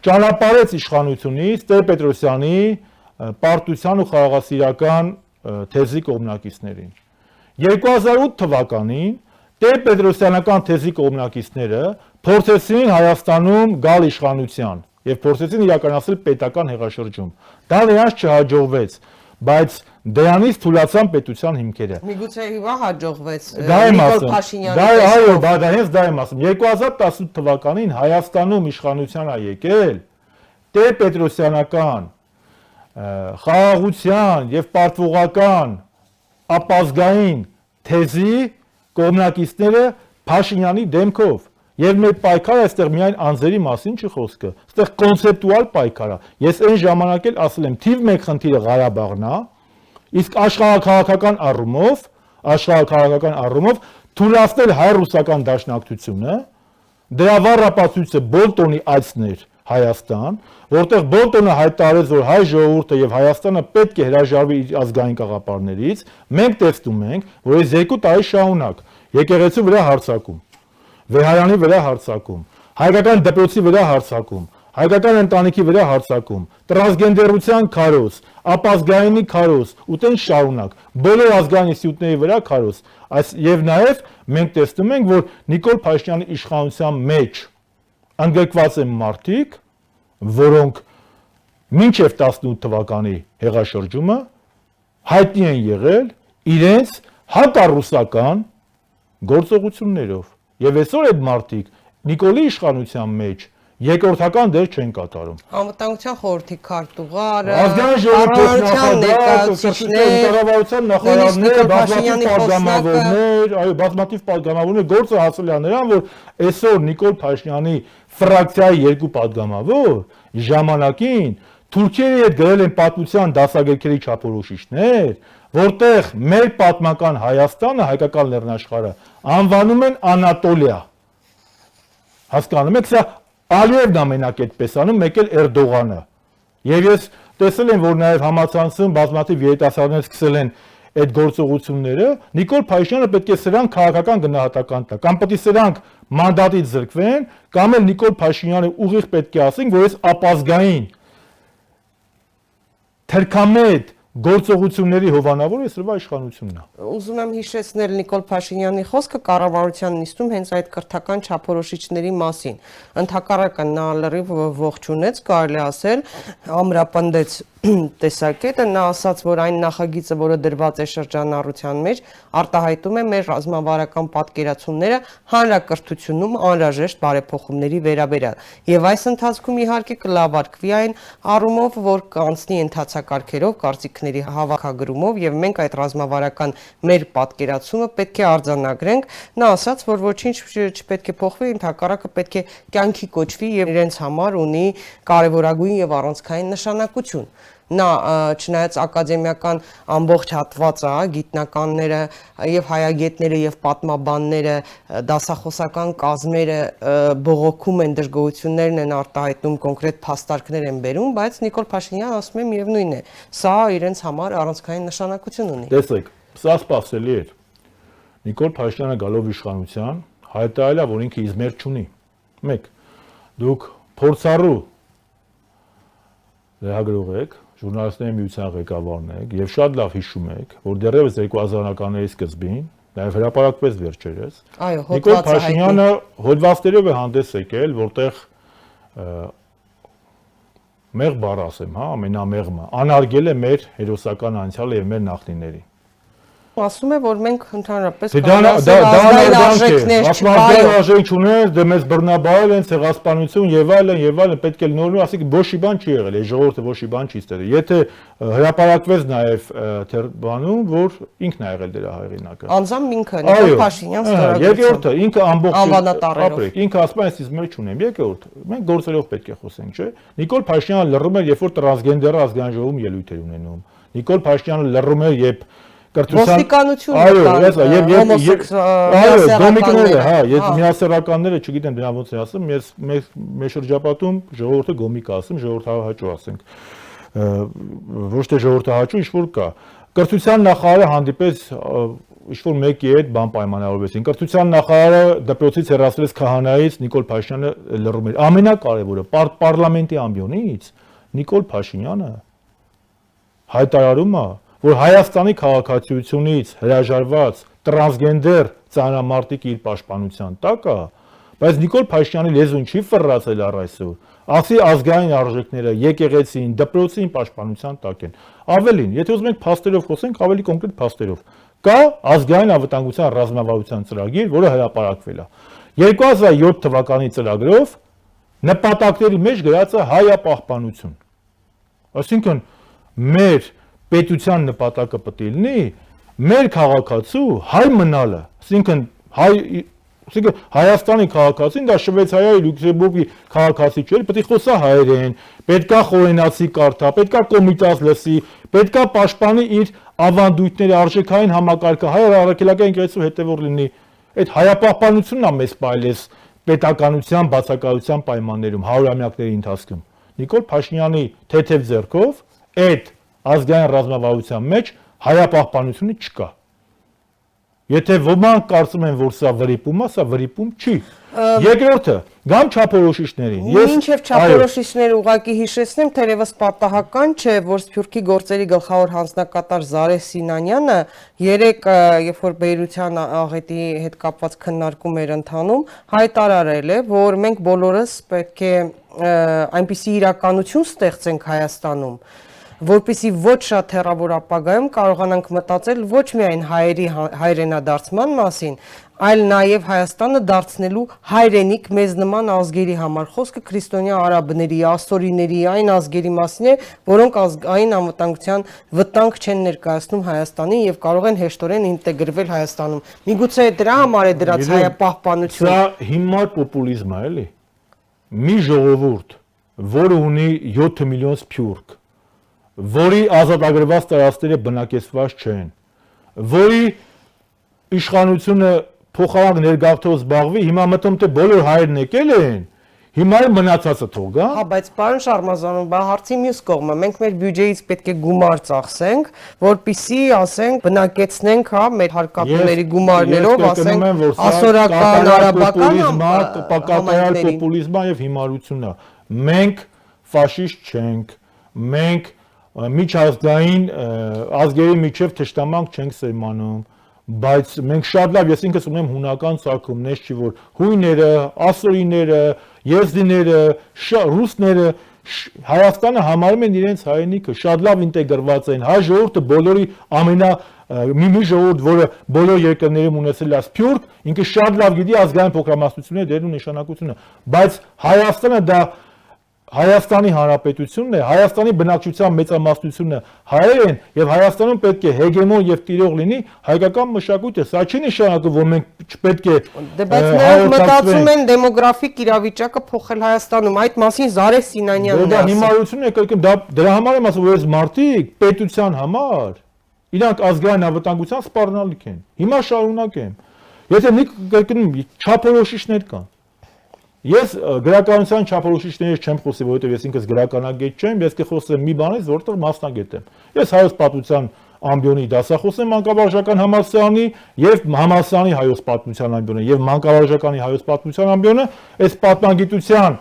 ճանապարհեց իշխանությունից Տեր-Պետրոսյանի պարտության ու խաղաղասիրական թեզի կողմնակիցներին։ 2008 թվականին Տեր-Պետրոսյանական թեզի կողմնակիցները փորձեցին Հայաստանում գալ իշխանության եւ փորձեցին իրականացնել պետական հեղաշրջում։ Դա նրանց չհաջողվեց, բայց դրանից թուլացան պետության հիմքերը։ Միգուցե հիմա հաջողվեց Նիկոլ Փաշինյանը։ Այո, բայց հենց դա եմ ասում։ 2018 թվականին Հայաստանում իշխանության է եկել Տեր-Պետրոսյանական խաղաղության եւ պարտվողական ապազգային թեզի կողմնակիցները Փաշինյանի դեմքով։ Եվ մեր պայքարը այստեղ միայն անձերի մասին չի խոսքը, այստեղ կոնցեպտուալ պայքար է։ Ես այն ժամանակ էլ ասել եմ, թիվ 1 խնդիրը Ղարաբաղն է, իսկ աշխարհաքաղաքական առումով թույլատնել հայ-ռուսական դաշնակցությունը, դրա վառապացույցը Բոլտոնի այցն էր Հայաստան, որտեղ Բոլտոնը հայտարարեց, որ հայ ժողովուրդը եւ Հայաստանը պետք է հրաժարվի իր ազգային կաղապարներից, մենք տեսնում ենք, որ այս 2 տարի շարունակ եկեղեցու վրա հարձակում, Վեհարյանի վրա հարձակում, հայկական դպրոցի վրա հարձակում, հայկական ընտանիքի վրա հարձակում, տրանսգենդերության քարոզ, ապազգայինի քարոզ, ու տեն շարունակ, բոլոր ազգային ինստիտուտների վրա քարոզ, եւ նաեւ մենք տեսնում ենք, որ Նիկոլ Փաշինյանի իշխանության մեջ ընդգրկված են մարդիկ, որոնք մինչև 18 թվականի հեղաշրջումը հայտնի են եղել իրենց հակառուսական գործողություններով։ Եվ այսօր այդ մարդիկ Նիկոլի իշխանության մեջ երկրորդական դեր չեն կատարում։ Անվտանգության խորհրդի քարտուղարը, ազգային ժողովրդի ներկայացուցիչներ, նախարարներ, բազմաթիվ պատգամավորներ գործը հասել է նրան, որ այսօր Նիկոլ Փաշինյանի ֆրակցիայի 2 պատգամավոր ժամանակին Թուրքիայի հետ գրել են պատմության դասագրքերի չափորոշիչներ, որտեղ մեր պատմական Հայաստանը, հայկական լեռնաշխարհը անվանում են Անատոլիա։ Հասկանում եք, սա Ալիևն ամենակ այդպես անում, մեկ էլ Էրդողանը։ Եվ ես տեսել եմ, որ նաև համացանցում բազմաթիվ երիտասարդներ սկսել են այդ գործողությունները, Նիկոլ Փաշինյանը պետք է սրանք քաղաքական գնահատական տա, կամ պետք է սրանք մանդատից զրկվեն, կամ էլ Նիկոլ Փաշինյանը ուղիղ պետք է ասենք, որ այս ապազգային թրքամետ գործողությունների հովանավոր այսօրվա իշխանությունն է։ Ուզում եմ հիշեցնել Նիկոլ Փաշինյանի խոսքը կառավարության նիստում հենց այդ կրթական չափորոշիչների մասին։ Ընդհակառակը նա լրիվ ողջունեց, կարելի ասել, ամրապնդեց տեսակետը, նա ասաց, որ այն նախագիծը, որը դրված է շրջանառության մեջ, արտահայտում է մեր ռազմավարական պատկերացումները հանրակրթությունում անհրաժեշտ բարեփոխումների վերաբերյալ։ Եվ այս ընթացքում իհարկե կլավարկվի այն առումով, որ կանցնի ընթացակարգերով, կարծիքների հավաքագրումով եւ մենք այդ ռազմավարական մեր պատկերացումը պետք է արձանագրենք։ Նա ասաց, որ ոչինչ չպետք է փոխվի, ընդհակառակը պետք է կյանքի կոչվի եւ իրենց համար ունի կարեւորագույն եւ առանցքային նշանակություն։ Նա չնայած ակադեմիական ամբողջ հատվածը, գիտնականները եւ հայագետները եւ պատմաբանները, դասախոսական կազմերը բողոքում են, դժգոհություններն են արտահայտում, կոնկրետ փաստարկներ են բերում, բայց Նիկոլ Փաշինյանը ասում է միևնույն է, սա իրենց համար առանցքային նշանակություն ունի։ Տեսեք, սա սպասելի էր։ Նիկոլ Փաշինյանը գալով իշխանության հայտարարել է, որ ինքը իզմեր չունի։ 1. Դուք փորձառու լրագրող եք, ժուրնալիստների միության ղեկավարն եք եւ շատ լավ հիշում եք, որ դեռևս 2000-ականների սկզբին, նաեւ հրապարակվեց վերջերս, այո, Նիկոլ Փաշինյանը հոդվածներով է հանդես եկել, որտեղ մեղ բառ ասեմ, հա, ամենամեղմը, անարգել է մեր հերոսական անցյալը եւ մեր նախնիներին։ Ասում է, որ մենք ընդհանրապես արժեք չունեն, դե մեզ բռնաբարել են, ցեղասպանություն եւ այլն, պետք է նորմալ, ասիկ ոչի բան չի եղել, այս ժողովուրդը ոչի բան չի ստեղել։ Եթե հրապարակվեց նաեւ բանում, որ ինքն է եղել դրա հեղինակը։ Անձամբ ինքը Նիկոլ Փաշինյան ստորագրեց։ Երկրորդը ինքը ամբողջ անվանատարերով։ Ինքը ասում է, ես մեր չունեմ։ Երկրորդ, մենք գործերով պետք է խոսենք, չէ՞։ Նիկոլ Փաշինյանը լռում էր, երբ որ տրանսգենդերը ազգային ժողովում ելույթ էր ունենում։ Նիկոլ Փաշինյանը լռում էր, երբ գոմիկները, հա, ես միասեռականները, չգիտեմ դրա ոնց է ասում, մեր շրջապատում ժողովուրդը գոմիկ ասում, ժողովրդահաճո ասենք, ոչ թե ժողովրդահաճո, ինչ որ կա։ Կրթության նախարարը հանդիպեց ինչ-որ մեկի հետ բան պայմանավորվեցին։ Կրթության նախարարը դպրոցից հեռացրեց քահանայից, Նիկոլ Փաշինյանը լռում էր։ Ամենակարևորը, պարլամենտի ամբիոնից Նիկոլ Փաշինյանը հայտարարում է, որ Հայաստանի քաղաքացիությունից հրաժարված տրանսգենդեր ծանրամարտիկ իր պաշտպանության տակ է, բայց Նիկոլ Փաշինյանի լեզուն չի ֆռացել առ այսօր։ Ասի ազգային արժեքները եկեղեցին, դպրոցին պաշտպանության տակ են։ Ավելին, եթե ուզում ենք փաստերով խոսենք, ավելի կոնկրետ փաստերով։ Կա ազգային անվտանգության ռազմավարության ծրագիր, որը հրապարակվել է։ 2007 թվականի ծրագրով նպատակների մեջ գրած է հայապահպանություն։ Այսինքն մեր պետության նպատակը պետք է լինի մեր քաղաքացու հայ մնալը, այսինքն Հայաստանի քաղաքացին դա Շվեյցարիայի, Լյուքսեմբուրգի քաղաքացի չէ, պետք է խոսա հայերեն, պետքա խորենացի կարդա, պետքա կոմիտաս լսի, պետքա պաշտպանի իր ավանդույթները, արժեքային համակարգը, հայ առաքելական եկեղեցու հետևոր լինի։ Այդ հայապահպանությունն է մեզ պայլես պետականության բացակայության պայմաններում, հարյուրամյակների ընթացքում։ Նիկոլ Փաշինյանի թեթև ձեռքով այդ ազգային ռազմավարության մեջ հայապահպանությունը չկա։ Եթե ոմանք կարծում են, որ սա վրիպում է, սա վրիպում չի։ Երկրորդը, գամ չափորոշիչներին։ Մինչև չափորոշիչները ուղղակի հիշեցնեմ, թերևս պատահական չէ, որ Սփյուռքի գործերի գլխավոր հանձնակատար Զարեհ Սինանյանը երեք, երբ որ Բեյրության աղետի հետ կապված քննարկում էր ընթանում, հայտարարել է, որ մենք բոլորս պետք է այնպիսի իրականություն ստեղծենք Հայաստանում, որպեսզի ոչ շատ հեռավոր ապագայում կարողանանք մտածել ոչ միայն հայերի հայրենադարձման մասին, այլ նաև Հայաստանը դարձնելու հայրենիք մեզ նման ազգերի համար։ Խոսքը քրիստոնյա արաբների, ասորիների, այն ազգերի մասին է, որոնք ազգային անվտանգության վտանգ չեն ներկայացնում Հայաստանին եւ կարող են հեշտորեն ինտեգրվել Հայաստանում։ Միգուցե դրա համար է դրած հայապահպանությունը։ Սա հիմար պոպուլիզմ է, էլի։ Մի ժողովուրդ, որը ունի 7 միլիոն սփյուռք, որի ազատագրված տարածքները բնակեցված չեն, որի իշխանությունը փոխարակ ներգաղթով զբաղվի, հիմա մտնում թե բոլոր հայերն եկել են, հիմա մնացածը թող գա։ Հա, բայց պարոն Շարմազանov, բա հարցի մյուս կողմը, մենք մեր բյուջեից պետք է գումար ծախսենք, որպեսզի, ասենք, բնակեցնենք, հա, մեր հարկատուների գումարներով, ասենք, ասորական, արաբական պոպուլիզմը եւ հիմարությունն է։ Մենք ֆաշիստ չենք, մենք միջազգային ազգերի միջև թշնամանք չենք սերմանում, բայց մենք շատ լավ, ես ինքս ունեմ հունական ծագումներ, չի որ հույները, ասորիները, եզդիները, ռուսները Հայաստանը համարում են իրենց հայրենիքը, շատ լավ ինտեգրված են, հայ ժողովուրդը բոլորի մի ժողովուրդ, որը բոլոր երկրներում ունեցել է սփյուռք, ինքը շատ լավ գիտի ազգային փոքրամասնությունների դերն ու նշանակությունը, բայց Հայաստանը դա Հայաստանի Հանրապետությունն է, Հայաստանի բնակչության մեծամասնությունը հայեր են եւ Հայաստանում պետք է հեգեմոն եւ տիրող լինի հայկական մշակույթը, սա չի նշանակում, որ մենք չպետք է բայց նրանք մտածում են դեմոգրաֆիկ իրավիճակը փոխել Հայաստանում, այդ մասին Զարե Սինանյանն դա հիմարություն է կրկին, դրա համար եմ ասում, որ այս մարդիկ պետության համար իրանք ազգային անվտանգության սպառնալիք են։ Հիմա շարունակեմ։ Եթե մի կրկնում չափորոշիչներ կան։ Ես գրականության չափորոշիչներից չեմ խոսի, որովհետև ես ինքս գրականագետ չեմ, ես կխոսեմ մի բանից, որտեղ մասնագետ եմ։ Ես հայոց պատմության ամբիոնի դասախոս եմ մանկավարժական համալսարանի եւ համալսարանի հայոց պատմության ամբիոնը եւ մանկավարժականի հայոց պատմության ամբիոնը, այս պատմագիտության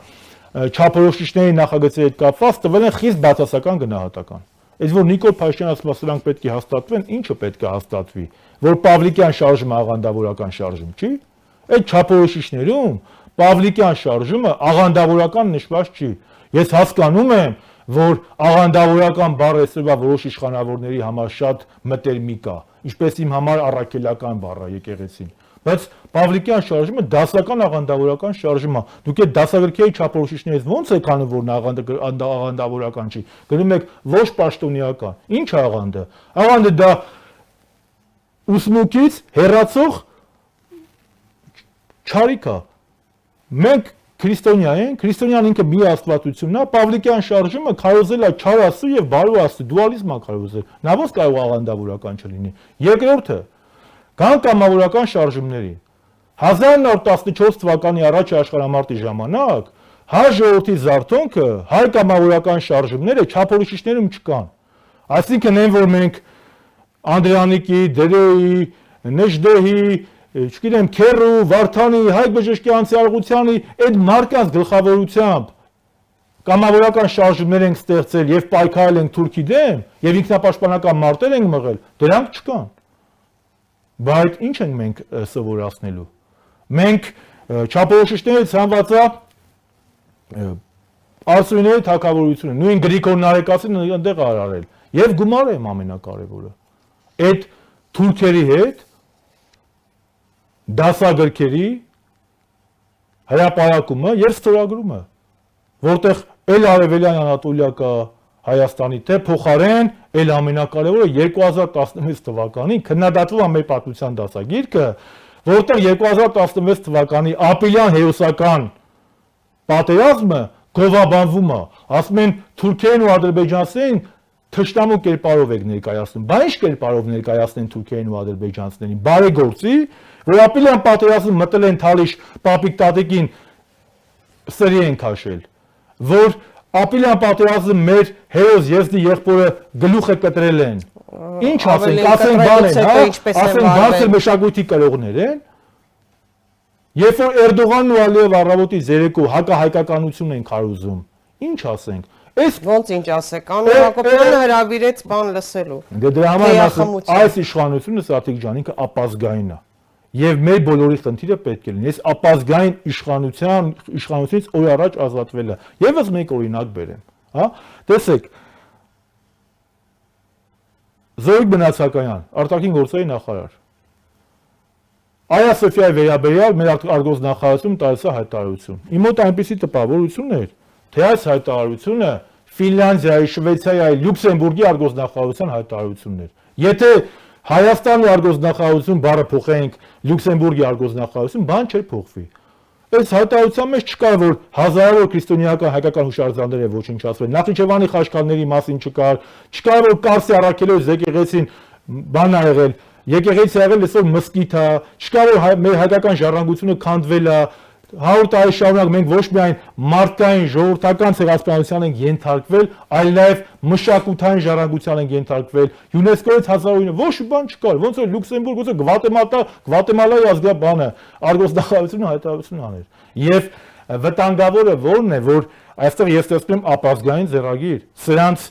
չափորոշիչների նախագծերի հետ կապված տվել են խիստ բացասական գնահատական։ Այս որ Նիկոլ Փաշինյանը ասում է, սրանք պետք է հաստատվեն, ինչը պետք է հաստատվի, որ Պավլիկյան շարժումը աղանդավորական շարժում չի։ Այդ չափորոշիչներում Պավլիկյան շարժումը աղանդավորական նշված չի։ Ես հասկանում եմ, որ աղանդավորական բառը այսօրվա որոշ իշխանավորների համար շատ մտերմիկ է, ինչպես իմ համար առաքելական բառ է եկեղեցին։ Բայց Պավլիկյան շարժումը դասական աղանդավորական շարժում է։ Դուք այդ դասագրքերի չափորոշիչներից ո՞նց եք անում, որ նա աղանդավորական չի։ Գրում եք ոչ պաշտոնեական։ Ինչ է աղանդը։ Աղանդը դա ուսմունքից հեռացող չարիք է։ Մենք քրիստոնյա ենք, քրիստոնյան ինքը մի աստվածությունն է, Պավլիկյան շարժումը քարոզել է չար աստծո եւ բարու աստծո, դուալիզմ է քարոզել։ Նա ո՞նց կարող աղանդավորական չլինի։ Երկրորդը կան կամավորական շարժումների։ 1914 թվականի առաջ աշխարհամարտի ժամանակ հայ ժողովրդի զարթոնքը, հայ կամավորական շարժումները չափորոշիչներում չկան։ Այսինքն այն, որ մենք Անդրանիկի, Դերոյի, Նեժդեհի, չգիտեմ, Քերու, Վարդանի, Հայկ Բժշկի անցյալողությանի այդ մարկանց գլխավորությամբ կամավորական շարժումներ ենք ստեղծել եւ պայքարել ենք Թուրքի դեմ եւ ինքնապաշտպանական մարտեր ենք մղել, դրանք չկան։ Բայց ինչ ենք մենք սովորացնելու։ Մենք չափորոշիչներից հանվածա արսույների թագավորությունը, նույն Գրիգոր Նարեկացին այնտեղ արարել եւ գումարը եմ ամենակարևորը։ Այդ թուրքերի հետ դասագրքերի հրապարակումը եւ ստորագրումը, որտեղ էլ Արևելյան Անատոլիա կա Հայաստանի թե փոխարեն էլ ամենակարևորը 2016 թվականին քննադատվում է մեր պատմության դասագիրքը, որտեղ 2016 թվականի ապրիլյան հերոսական պատերազմը գովաբանվում է, ասում են թուրքերեն ու ադրբեջանցիներին թշնամու կերպարով եք ներկայացնում, բա ինչ կերպարով ներկայացնեն թուրքերեն ու ադրբեջանցիներին, բարեգործի, որ ապրիլյան պատերազմում մտել են Թալիշ պապիկ տատիկին սրի են քաշել, որ ապրիլյան պատերազմում մեր հերոս Եզդի եղբորը գլուխը կտրել են։ Ինչ ասենք, ասենք բան են, հա, ասենք բարձր մշակույթի կրողներ են։ Երբ որ Էրդողանն ու Ալիև առավոտի երեկո հակահայկականություն են քարոզում, ինչ ասենք։ Այս ոնց ինչ ասեք, Անուր Հակոբյանը հրավիրեց բան լսելու։ Դրա համար ասում, այս իշխանությունը Սաթիկ ջան ինքը ապազգային է։ Եվ մեր բոլորի խնդիրը պետք է լինի։ Այս ապազգային իշխանությունից օր առաջ ազատվելը։ Եվս մեկ օրինակ բերեմ, հա։ Տեսեք, Զորիկ Բնացականյան, արտաքին գործերի նախարար։ Այա Սոֆիայի վերաբերյալ մեր արտգործնախարարությունում տալիս է հայտարարություն։ Իմ մոտ այնպիսի տպավորություն էր, թե այս հայտարարությունը Ֆինլանդիայի, Շվեյցարիայի, Լյուքսեմբուրգի արտգործնախարարության հայտարարությունն էր։ Եթե Հայաստանի արտգործնախարարություն բառը փոխենք Լյուքսեմբուրգի արտգործնախարարություն, բան չէր փոխվի։ Այս հայտարարության մեջ չկար, որ հազարավոր քրիստոնեական հայկական հուշարձաններ է ոչնչացվել, Նախիջևանի խաչքարների մասին չկար, չկար, որ Կարսի առաքելոց եկեղեցին բան ա եղել, եկեղեցի եղել այսօր մզկիթ է, չկար, որ մեր հայկական ժառանգությունը քանդվել է, 100 տարի շարունակ մենք ոչ միայն մարդկային ժողովրդական ցեղասպանության ենք ենթարկվել, այլ նաև մշակութային ժառանգության ենք ենթարկվել, ՅՈՒՆԵՍԿՕ-ից 1900 ոչ մի բան չկար, ոնց որ Լյուքսեմբուրգ, ոնց որ Գվատեմալայի ազգաբանը արտգործնախարարությունը հայտարարություն աներ։ Եվ վտանգավորը ո՞րն է, որ այստեղ ես տեսնում եմ ապազգային ձեռագիր, սրանց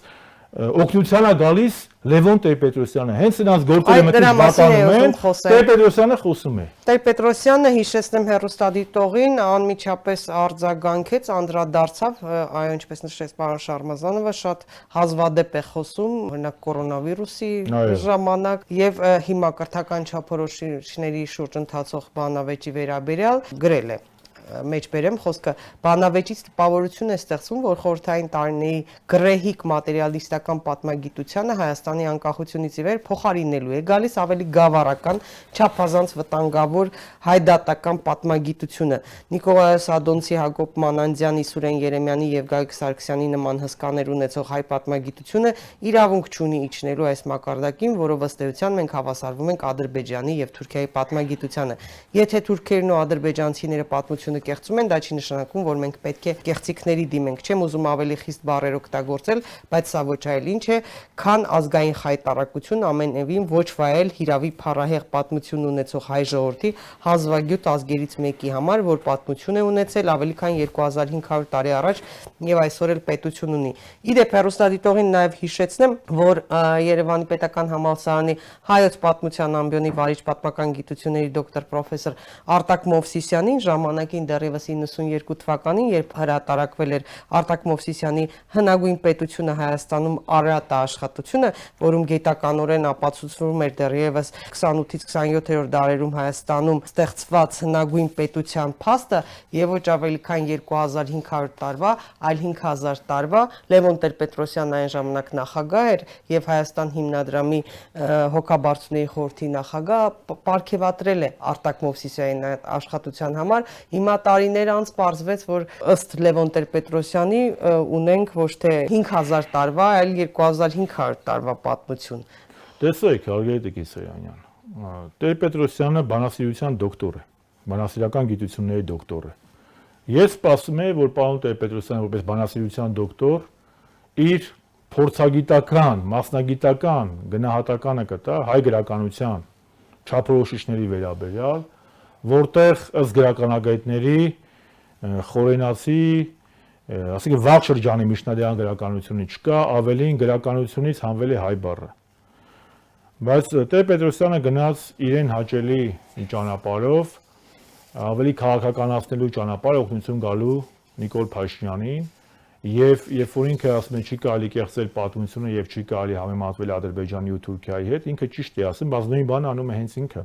օգնությանը գալիս Լևոն Տեր-Պետրոսյանը, հենց նրանց գործերը Այդ դրա մտից մասին է բացանում են, ուզում խոսել։ Տեր-Պետրոսյանը խոսում է։ Տեր-Պետրոսյանը, հիշեցնեմ հեռուստադիտողին, անմիջապես արձագանքեց, անդրադարձավ, այո, ինչպես նշեց պարոն Շարմազանովը, շատ հազվադեպ է խոսում, օրինակ կորոնավիրուսի ժամանակ եւ հիմա կրթական չափորոշիչների շուրջ ընթացող բանավեճի վերաբերյալ գրել է մեջբերեմ խոսքը բանավեճից տպավորություն է ստեղծվում, որ խորհրդային տարիների գրեհիկ մատերիալիստական պատմագիտությանը Հայաստանի անկախությունից ի վեր փոխարինելու է գալիս ավելի գավառական, չափազանց վտանգավոր հայդատական պատմագիտությունը։ Նիկոլայոս Ադոնցի, Հակոբ Մանանդյանի, Սուրեն Երեմյանի եւ Գագիկ Սարգսյանի նման հսկաներ ունեցող հայ պատմագիտությունը իրավունք չունի իջնելու այս մակարդակին, որով ըստ էության մենք հավասարվում ենք Ադրբեջանի եւ Թուրքիայի պատմագիտությանը։ Եթե թուրքերն ու ադրբեջանցիները պատմությունը կեղծում են, դա չի նշանակում, որ մենք պետք է կեղծիքների դիմենք։ Չեմ ուզում ավելի խիստ բառեր օգտագործել, բայց սա ոչ այլ ինչ է, քան ազգային խայտարակություն, ամենևին ոչ վայել հիրավի փառահեղ պատմություն ունեցող հայ ժողովրդի հազվագյուտ ազգերից մեկի համար, որ պատմություն է ունեցել ավելի քան 2500 տարի առաջ եւ այսօր էլ պետություն ունի։ Իդեպ հեռուստադիտողին նաեւ հիշեցնեմ, որ Երևանի Պետական Համալսարանի հայոց պատմության ամբիոնի վարիչ պատմական գիտությունների դոկտոր պրոֆեսոր Արտակ Մովսիսյանին ժամանակին դեռևս 92 թվականին, երբ հրատարակվել էր Արտակ Մովսիսյանի հնագույն պետությունը Հայաստանում Արարատա աշխատությունը, որում գիտականորեն ապացուցվում էր դեռևս 28-ից 27-րդ դարերում Հայաստանում ստեղծված հնագույն պետության փաստը եւ ոչ ավելի քան 2500 տարվա, այլ 5000 տարվա Լևոն Տեր-Պետրոսյանն այն ժամանակ նախագահ էր եւ Հայաստան հիմնադրամի հոգաբարձուների խորհրդի նախագահ պարգևատրել է Արտակ Մովսիսյանի աշխատության համար։ Հիմա տարիներ անց պարզվեց, որ ըստ Լևոն Տեր-Պետրոսյանի ունենք ոչ թե 5000 տարվա, այլ 2500 տարվա պատմություն։ Տեսեք, Արգետ Կիսայանյան, Տեր-Պետրոսյանը բանասիրության դոկտոր է, բանասիրական գիտությունների դոկտոր է։ Ես սպասում եմ, որ պարոն Տեր-Պետրոսյանը որպես բանասիրության դոկտոր իր փորձագիտական, մասնագիտական գնահատականը կտա հայ գրականության չափորոշիչների վերաբերյալ, որտեղ ըստ գրականագետների խորենացի, ասենք վաղ շրջանի միջնադարյան գրականությունից չկա, ավելին գրականությունից հանվել է հայ բառը։ Բայց Տեր-Պետրոսյանը գնաց իրեն հաճելի ճանապարհով, ավելի քաղաքականացնելու ճանապարհ օգնություն գալու Նիկոլ Փաշինյանին, եւ երբ որ ինքը ասում է չի կարելի կեղծել պատմությունը եւ չի կարելի համեմատվել Ադրբեջանի ու Թուրքիայի հետ, ինքը ճիշտ է ասում, բայց նույն բանը անում է հենց ինքը։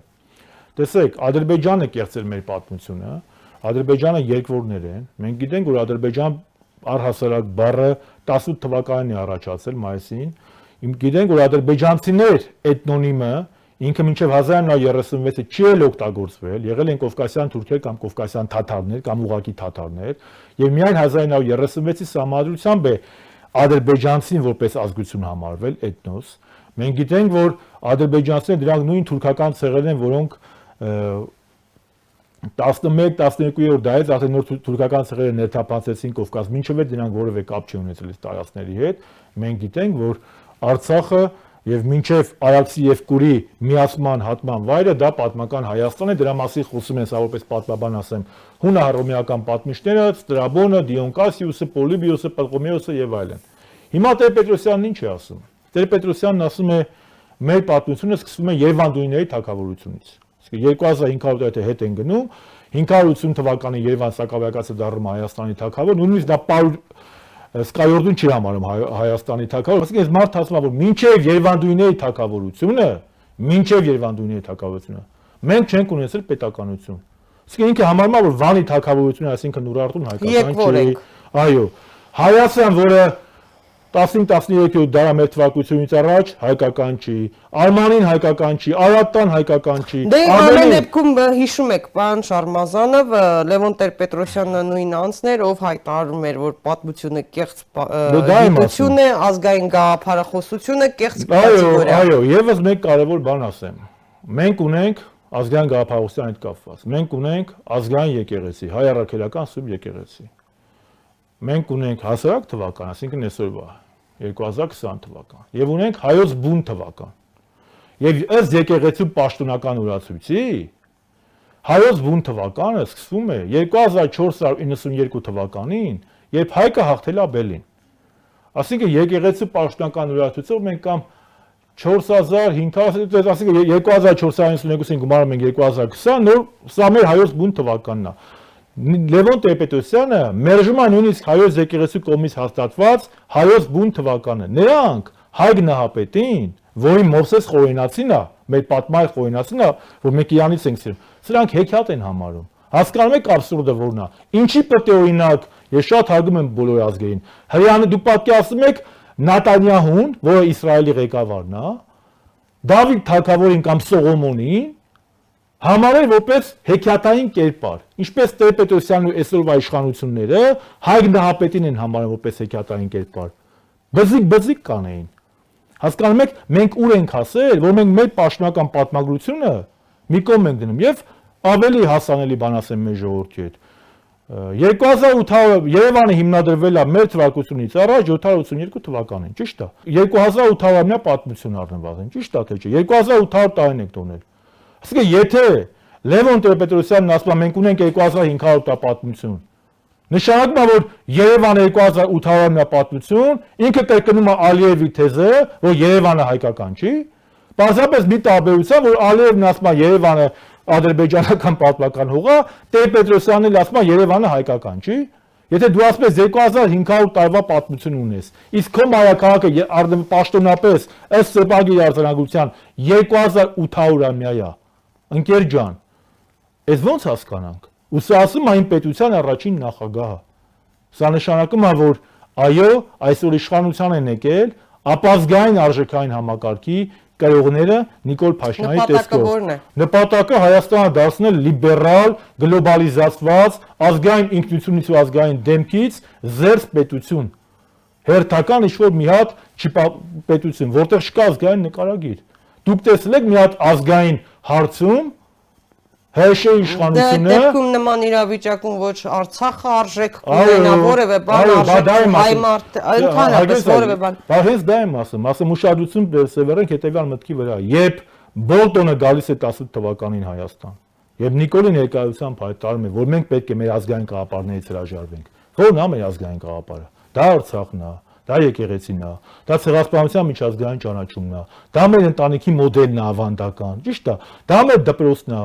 Տեսեք, Ադրբեջանը կեղծել մեր պատմությունը, Ադրբեջանը երկրորներ են։ Մենք գիտենք, որ Ադրբեջան առհասարակ բառը 18 թվականին է առաջացել մայիսին։ Գիտենք, որ ադրբեջանցիներ էթնոնիմը ինքը մինչև 1936-ը չի էլ օգտագործվել, եղել են կովկասյան թուրքեր կամ կովկասյան թաթարներ կամ ուղղակի թաթարներ, եւ միայն 1936-ի սահմանադրությամբ է ադրբեջանցին որպես ազգություն համարվել էթնոս։ Մենք գիտենք, որ ադրբեջանցիները դրանք նույն թուրքական ցեղերն են, որոնք 11-12-րդ դարից արդեն նոր թուրքական ցեղերը ներթափանցեցին Կովկաս, մինչև այդ դրանք որևէ կապ չեն ունեցել այս տարածքների հետ։ Մենք գիտենք, որ Արցախը եւ մինչև Արաքսի եւ Կուրի միացման հատման վայրը դա պատմական Հայաստան է, դրա մասին խոսում են, սա որպես պատմաբան ասեմ, հունահռոմեական պատմիչները, Ստրաբոնը, Դիոն Կասիուսը, Պոլիբիոսը, Պլատոնեոսը եւ այլն։ Հիմա Տեր-Պետրոսյանն ինչ է ասում։ Տեր-Պետրոսյանն ասում է, մեր պատմությունը սկսվում է Երևանդունիների թագավորությունից։ Իսկ 2500 տարի հետ են գնում, 580 թվականին Երևան Սակավայրակացը դառնում Հայաստանի թագավոր, նույնիսկ դա Սկայորդուն չի համարում Հայաստանի թագավոր, ասենք այս մարդը ասում է, որ մինչև Երևանդունիների թագավորությունը, մենք չենք ունեցել պետականություն։ Իսկ ինքը համարում է, որ Վանի թագավորությունը, այսինքն Ուրարտուն հայկական չի, այո, Հայաստան, որը 15-13 դարը մեր թվակությունից առաջ հայկական չի, Արմանին հայկական չի, Արատտան հայկական չի։ Դե ամեն դեպքում հիշում եք, պարոն Շարմազանով, Լևոն Տեր-Պետրոսյանը նույն անձն էր, ով հայտարարում էր, որ պատմությունը կեղծ գիտություն է, ազգային գաղափարախոսությունը կեղծ կատեգորիա։ Այո, եւս մեկ կարևոր բան ասեմ։ Մենք ունենք ազգային գաղափարության հետ կապված։ Մենք ունենք ազգային եկեղեցի, հայ առաքելական սուրբ եկեղեցի։ Մենք ունենք հասարակ թվական, այսինքն այսօրվա 2020 թվական, եւ ունենք հայոց բուն թվական։ Եվ ըստ եկեղեցու պաշտոնական օրացույցի հայոց բուն թվականը սկսվում է 2492 թվականին, երբ Հայկը հաղթել է Բելին։ Այսինքն եկեղեցու պաշտոնական ուրախացուցով մենք կամ 4500, այսինքն 2492-ին գումարում ենք 2020, նոր սա մեր հայոց բուն թվականն է։ Լևոն Տեր-Պետրոսյանը մերժում է նույնիսկ հայոց եկեղեցու կողմից հաստատված հայոց բուն թվականը։ Նրանք հայ գնահապետին, որին Մովսես խորհրդացին է, մեր պատմահայ խորհրդացին է, որ մենք իրանից ենք սիրում, սրանք հեքիաթ են համարում։ Հասկանում եք абսուրդը որն է։ Ինչի պետք է օրինակ, ես շատ հարգում եմ բոլոր ազգերին։ Հрьяանը դուք պատկերացնում եք Նատանյահուն, որը Իսրայելի ղեկավարն է, Դավիթ թագավորին կամ Սողոմոնին համարել որպես հեքիաթային կերպար, ինչպես Տեր-Պետրոսյանն ու այսօրվա իշխանությունները հայ գնահապետին են համարել որպես հեքիաթային կերպար։ Բզիկ կանեին։ Հասկանում եք, մենք ուր ենք հասել, որ մենք մեր պաշտոնական պատմագրությունը մի կողմ ենք դնում եւ ավելի հասանելի բան ասեմ մեր ժողովրդի հետ։ 2008 Երևանը հիմնադրվել է մեր թվարկությունից առաջ 782 թվականին, ճիշտ է։ 2800-ամյա պատմություն առնվազն, ճիշտ է թե չէ։ 2800 տարին եք տոնել։ Այսինքն եթե Լևոն Տեր-Պետրոսյանն ասում է մենք ունենք 2500 տա պատմություն, նշանակում է որ Երևանը 2800-ամյա պատմություն, ինքը կրկնում է Ալիևի թեզը, որ Երևանը հայկական չի, պարզապես մի տարբերությամբ որ Ալիևն ասում է Երևանը ադրբեջանական պատմական հող է, Տեր-Պետրոսյանն էլ ասում է Երևանը հայկական չի։ Եթե դու ասում ես 2500 տարվա պատմություն ունես, իսկ քո մայրաքաղաքը պաշտոնապես ըստ Սեպագի արձանագրության 2800-ամյա է, ընկեր ջան, այս ո՞նց հասկանանք։ Ու սա ասում այն պետության առաջին նախագահը։ Սա նշանակում է, որ այո, այսօր իշխանության են եկել ապազգային արժեքային համակարգի կրողները Նիկոլ Փաշինյանի տեսքով։ Նպատակը Հայաստանը դարձնել լիբերալ, գլոբալիզացված, ազգային ինքնությունից ու ազգային դեմքից զերծ պետություն։ Հերթական ինչ-որ մի հատ պետություն, որտեղ չկա ազգային նկարագիր։ Դուք տեսել եք մի հատ ազգային հարցում Հրեշե իշխանությունը դեպքում նման իրավիճակում ոչ Արցախը արժեք կունենա որևէ բան արժեք հայ մարդ ընդհանրապես որևէ բան։ Բայց հենց դա եմ ասում ուշադրություն սևեռենք հետևյալ մտքի վրա, երբ Բոլտոնը գալիս է 18 թվականին Հայաստան, եւ Նիկոլի ներկայությամբ հայտարարում է, որ մենք պետք է մեր ազգային գաղափարներից հրաժարվենք։ Ո՞րն է մեր ազգային գաղափարը։ Դա Արցախն է, դա եկեղեցին է, դա ցեղասպանության միջազգային ճանաչումն է, դա մեր ընտանիքի մոդելն է ավանդական, ճիշտ է, դա մեր դպրոցն է։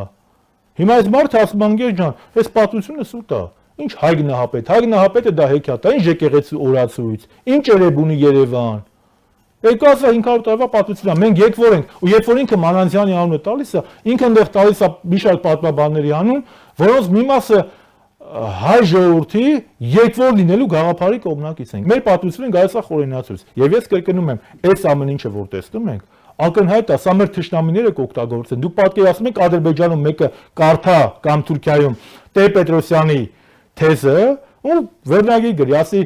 Հիմա այս մարդը ասում անգեր ջան, այս պատմությունը սուտ է։ Ինչ հայ գնահապետը դա հեքիաթ է, ինչ եկեղեցու օրացույց, ինչ երբ ունի Երևան։ 2500 տարվա պատմություն է, մենք եկվոր ենք, ու երբ որ ինքը Մանանցյանի անունը տալիս է, ինքը այնտեղ տալիս է մի շարք պատմաբանների անուն, որոնց մի մասը հայ ժողովրդի եկվոր լինելու գաղափարի կողմնակից են։ Մեր պատմությունն գալիս է խորենացուց։ Եվ ես կրկնում եմ, այս ամեն ինչը որ տեսնում ենք, ակնհայտ է, սա մեր թշնամիները կօգտագործեն։ Դուք պատկերացնում եք Ադրբեջանում մեկը կարդա կամ Թուրքիայում Տեր-Պետրոսյանի թեզը ու վերնագիր գրի, ասի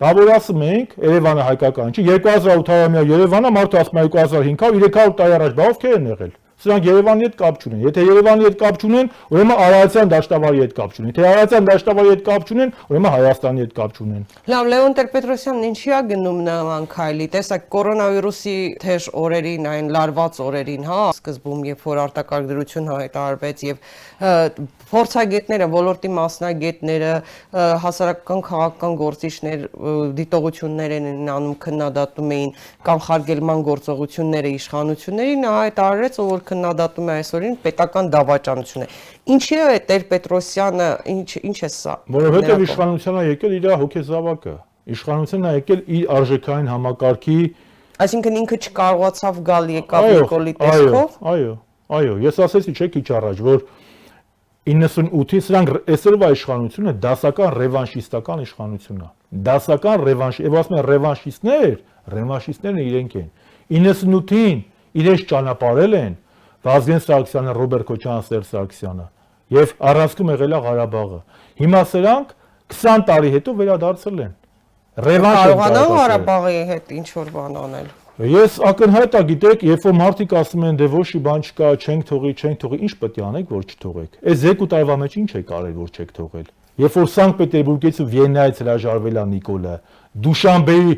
բավոր ասում ենք Երևանը հայկական չի, 2800-ամյա Երևանը մարդը ասում է 2500, 300 տարի առաջ բա ովքեր են եղել։ Սրանք Երևանի հետ կապ չունեն։ Եթե Երևանի հետ կապ չունեն, ուրեմն Արարատյան դաշտավարի հետ կապ չունեն։ Եթե Արարատյան դաշտավարի հետ կապ չունեն, ուրեմն Հայաստանի հետ կապ չունեն։ Լավ, Լևոն Տեր-Պետրոսյանն ինչի է գնում նման քայլի։ Տեսակ կորոնավիրուսի թեժ օրերին, այն լարված օրերին, հա, սկզբում, երբ որ արտակարգ դրություն հայտարարվեց եւ փորձագետները, ոլորտի մասնագետները, հասարակական քաղաքական գործիչներ դիտողություններ են անում, քննադատում էին կանխարգելման գործողությունները իշխանություններին, հայտարարեց, որ քննադատում է այսօրին պետական դավաճանությունը։ Ինչի է Տեր-Պետրոսյանը, ինչ է սա։ Որովհետև իշխանությունն է եկել իր հոգեզավակը, իշխանությունն է եկել իր արժեքային համակարգի, այսինքն ինքը չկարողացավ գալ եկավ Նիկոլի տեսքով։ Այո, ես ասեցի չէ քիչ առաջ, որ 98-ին սրանք այսօրվա իշխանությունը դասական ռևանշիստական իշխանություն է։ Դասական ռևանշ, եւ ասում են ռևանշիստներն իրենք են։ 98-ին իրենց ճանապարհել են Վազգեն Սարգսյանը, Ռոբերտ Քոչարյանը, Սերժ Սարգսյանը եւ առանցքում եղել է Ղարաբաղը։ Հիմա սրանք 20 տարի հետո վերադարձել են։ Ռևանշ կարողանան Ղարաբաղի հետ ինչ որ բան անել։ Ես ակնհայտ է գիտեք, երբ որ մարդիկ ասում են դե ոչ մի բան չկա, չենք թողի, ինչ պետք է անեք, որ չթողեք։ Այս 2 տարվա մեջ ինչ եք արել, որ չեք թողել։ Երբ որ Սանկտ Պետերբուրգից ու Վիեննայից հրաժարվել է Նիկոլը, Դուշանբեի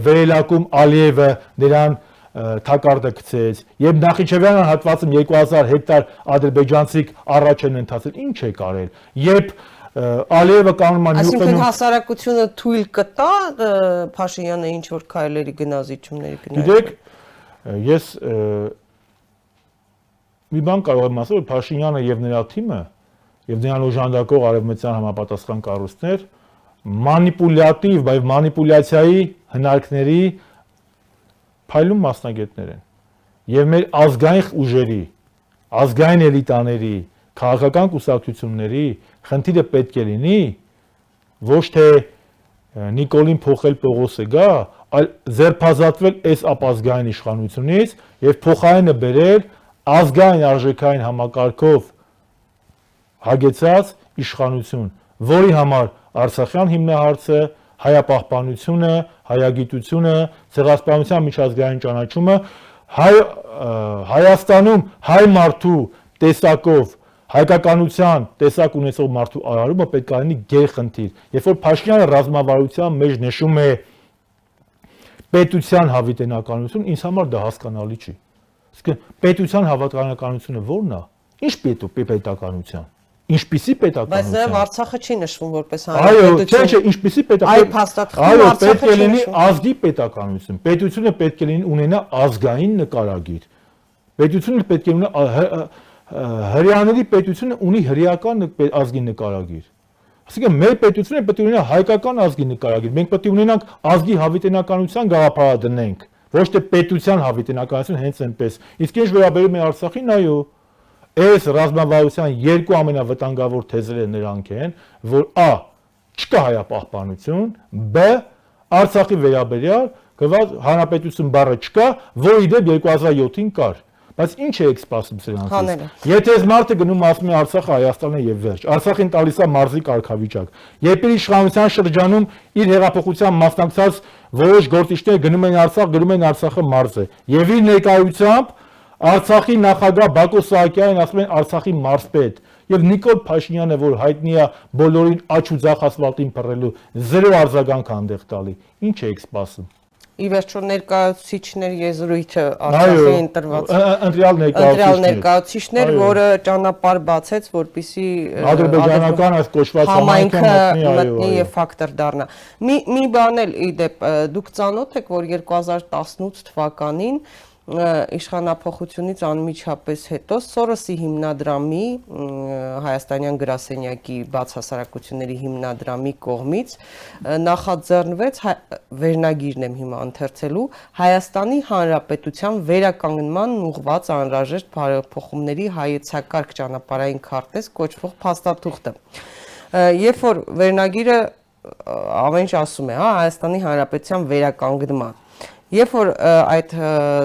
վերելակում Ալիևը նրան թակարդը գցեց, եւ Նախիջևյան հատվածում 2000 հեկտար ադրբեջանցիք առաջ են ընթացել, ինչ եք արել։ Երբ Ալիևը կանոնման Այսինքն հասարակությունը թույլ կտա Փաշինյանը ինչ որ քայլերի գնազիջումների գնահատել։ Գիտեք, ես մի բան կարող եմ ասել, որ Փաշինյանը եւ նրա թիմը եւ նրան օժանդակող արևմտյան համապատասխան կառույցներ մանիպուլյատիվ, բայց մանիպուլյացիայի հնարքների փայլուն մասնագետներ են։ Եվ մեր ազգային ուժերի, ազգային էլիտաների, քաղաքական կուսակցությունների խնդիրը պետք է լինի ոչ թե Նիկոլին փոխել Պողոսը գա, այլ ձերբազատվել այս ապազգային իշխանությունից եւ փոխարենը բերել ազգային արժեքային համակարգով հագեցած իշխանություն, որի համար Արցախյան հիմնահարցը, հայապահպանությունը, հայագիտությունը, ցեղասպանության միջազգային ճանաչումը, Հայաստանում հայ մարդու տեսակով հայկականության տեսակ ունեցող մարդու արարումը պետք է լինի գերխնդիր։ Երբ որ Փաշինյանը ռազմավարության մեջ նշում է պետության հավիտենականություն, ինձ համար դա հասկանալի չի։ Իսկ պետության հավիտենականությունը ո՞րն է։ Ինչ պետականության։ Ինչպիսի պետականություն։ Բայց նաև Արցախը չի նշվում որպես Այո, չէ, ինչպիսի պետականություն։ Այ փաստաթղթում Այո, Արցախը պետք է չի լինի նշվում։ ազգի պետականություն։ Պետությունը պետք է լինի ունենա ազգային նկարագիր։ Պետությունը պետք է ունենա հрьяաների պետությունը ունի հрьяական ազգի նկարագիր։ Այսինքն մեր պետությունը պետք է ունենա հայկական ազգի նկարագիր։ Մենք պետք է ունենանք ազգի հավիտենականության գաղափարը դնենք, ոչ թե պետության հավիտենականություն հենց այնպես։ Իսկ ինչ վերաբերում է Արցախին, այո, այս ռազմավարության երկու ամենավտանգավոր թեզերը նրանք են, որ a. չկա հայապահպանություն, b. Արցախի վերաբերյալ գրված հանրապետություն բառը չկա, որ իդեպ 2007-ին կար։ Բայց ինչ եք սպասում սրանից։ Եթե այս մարդը գնում ասում է Արցախը Հայաստանն է եւ վերջ։ Արցախին տալիս է մարզի կարգավիճակ։ Երբ իր իշխանության շրջանում իր հեղափոխության մասնակցած որոշ գործիչներ գնում են Արցախ, գրում են Արցախը մարզ է։ Եվ իր ներկայությամբ Արցախի նախագահ Բակո Սահակյանն ասում են Արցախի մարզպետ։ Եվ Նիկոլ Փաշինյանը, որ հայտնի է բոլորին աչ ու ձախ ասֆալտին փռելու, զերո արձագանք հանդեղ տալի։ Ինչ եք սպասում։ Ի վերջո ներկայացուցիչներ եզրույթը Արցախի ընտրված ընտրյալ ներկայացուցիչներ, որը ճանապարհ բացեց, որպեսզի ադրբեջանական այս կոչված համայնքը մտնի եւ ֆակտոր դառնա։ Մի բան էլ ի դեպ դուք ծանոթ եք, որ 2018 թվականին իշխանափոխությունից անմիջապես հետո Սորոսի հիմնադրամի հայաստանյան գրասենյակի բացհասարակությունների հիմնադրամի կողմից նախաձեռնվեց վերնագիրն եմ հիմա ընթերցելու Հայաստանի Հանրապետության վերականգնման ուղղված անհրաժեշտ բարեփոխումների հայեցակարգ ճանապարհային քարտեզ կոչվող փաստաթուղթը։ Երբ որ վերնագիրը ամեն ինչ ասում է, հա, Հայաստանի Հանրապետության վերականգնման Երբ որ այդ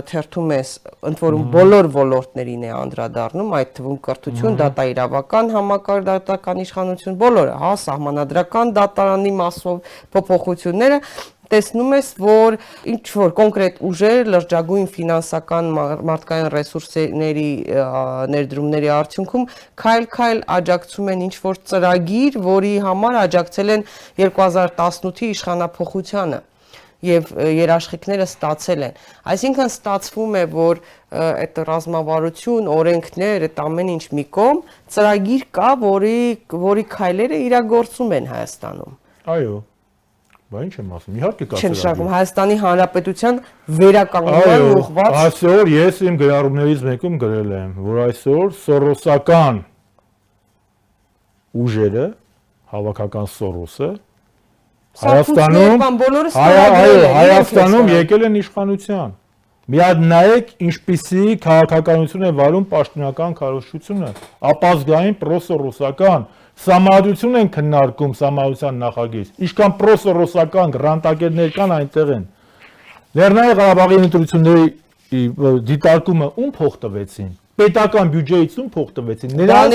թերթում ես ընդ որում բոլոր ոլորտներին է անդրադառնում, այդ թվում կրթություն, դատաիրավական համակարգ, դատական իշխանություն, բոլորը, հա, սահմանադրական դատարանի մասով փոփոխությունները, տեսնում ես, որ ինչ որ կոնկրետ ուժեր լրջագույն ֆինանսական մարդկային ռեսուրսների ներդրումների արդյունքում քայլ-քայլ աջակցում են ինչ որ ծրագիր, որի համար աջակցել են 2018-ի իշխանափոխությանը եւ երաշխիքները ստացել են։ Այսինքն ստացվում է, որ այդ ռազմավարություն, օրենքներ, այդ ամեն ինչ մի կողմ, ծրագիր կա, որի քայլերը իրագործում են Հայաստանում։ Այո։ Բա ինչ եմ ասում, իհարկե կա ծրագիր։ Չեմ շարքում Հայաստանի Հանրապետության վերականգնման ուղղված։ Այսօր ես իմ գրառումներից մեկում գրել եմ, որ այսօր սորոսական ուժերը, հավաքական Սորոսը Հայաստանում եկել են իշխանության։ Մի հատ նայեք ինչպիսի քաղաքականություն է վարում պաշտոնական քարոզչությունը, ապազգային պրոսորոսական սահմանադրություն են քննարկում սահմանության նախագիծ։ Ինչքան պրոսորոսական գրանտակերներ կան այնտեղ են։ Լեռնային Ղարաբաղի ընտրությունների դիտարկումը ում փող տվեցին։ Պետական բյուջեից ում փող տվեցին։ Նրանց,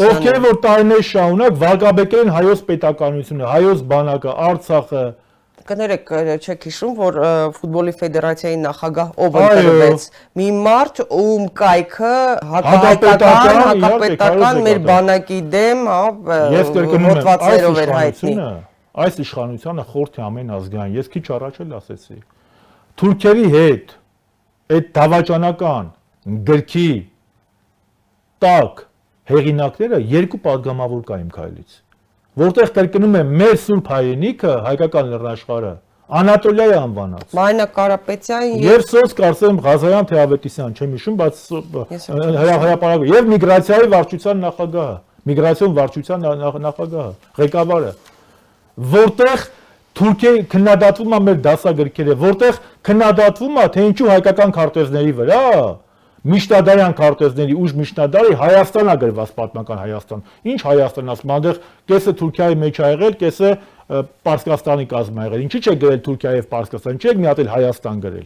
ովքեր որ տարիներ շարունակ վարկաբեկել են հայոց պետականությունը, հայոց բանակը, Արցախը։ Կներեք, չեք հիշում, որ ֆուտբոլի ֆեդերացիայի նախագահ ով ընտրվեց։ Մի մարդ, ում կայքը հակապետական մեր բանակի դեմ, հոդվածներով էր հայտնի։ Այս իշխանությունը խորթ է ամեն ազգային։ Ես քիչ առաջ էլ ասեցի։ Թուրքերի հետ այդ դավաճանական գրքի տակ հեղինակները երկու պատգամավոր կա իմ քայլից։ որտեղ կրկնում է մեր սուրբ հայրենիքը, հայկական լեռնաշխարհը, Անատոլիայի անվանած։ Մարինա Կարապետյան Եվ սոց կարծեմ Ղազարյան թե Ավետիսյան, չեմ հիշում, բայց հրապարակը եւ միգրացիայի վարչության նախագահը, միգրացիոն վարչության նախագահը, ղեկավարը, որտեղ Թուրքիա քննադատվում է մեր դասագրքերը, որտեղ քննադատվում է թե ինչու հայկական քարտեզների վրա Միշտադարյան քարտեզների ուժ Միշտադարի Հայաստան է գրված պատմական Հայաստան։ Ինչ Հայաստան ասում, այնտեղ կեսը Թուրքիայի մեջ ա եղել, կեսը Պարսկաստանի կազմ ա եղել։ Ինչի՞ չէ գրել Թուրքիա եւ Պարսկաստան, չի եք մի հատ էլ Հայաստան գրել։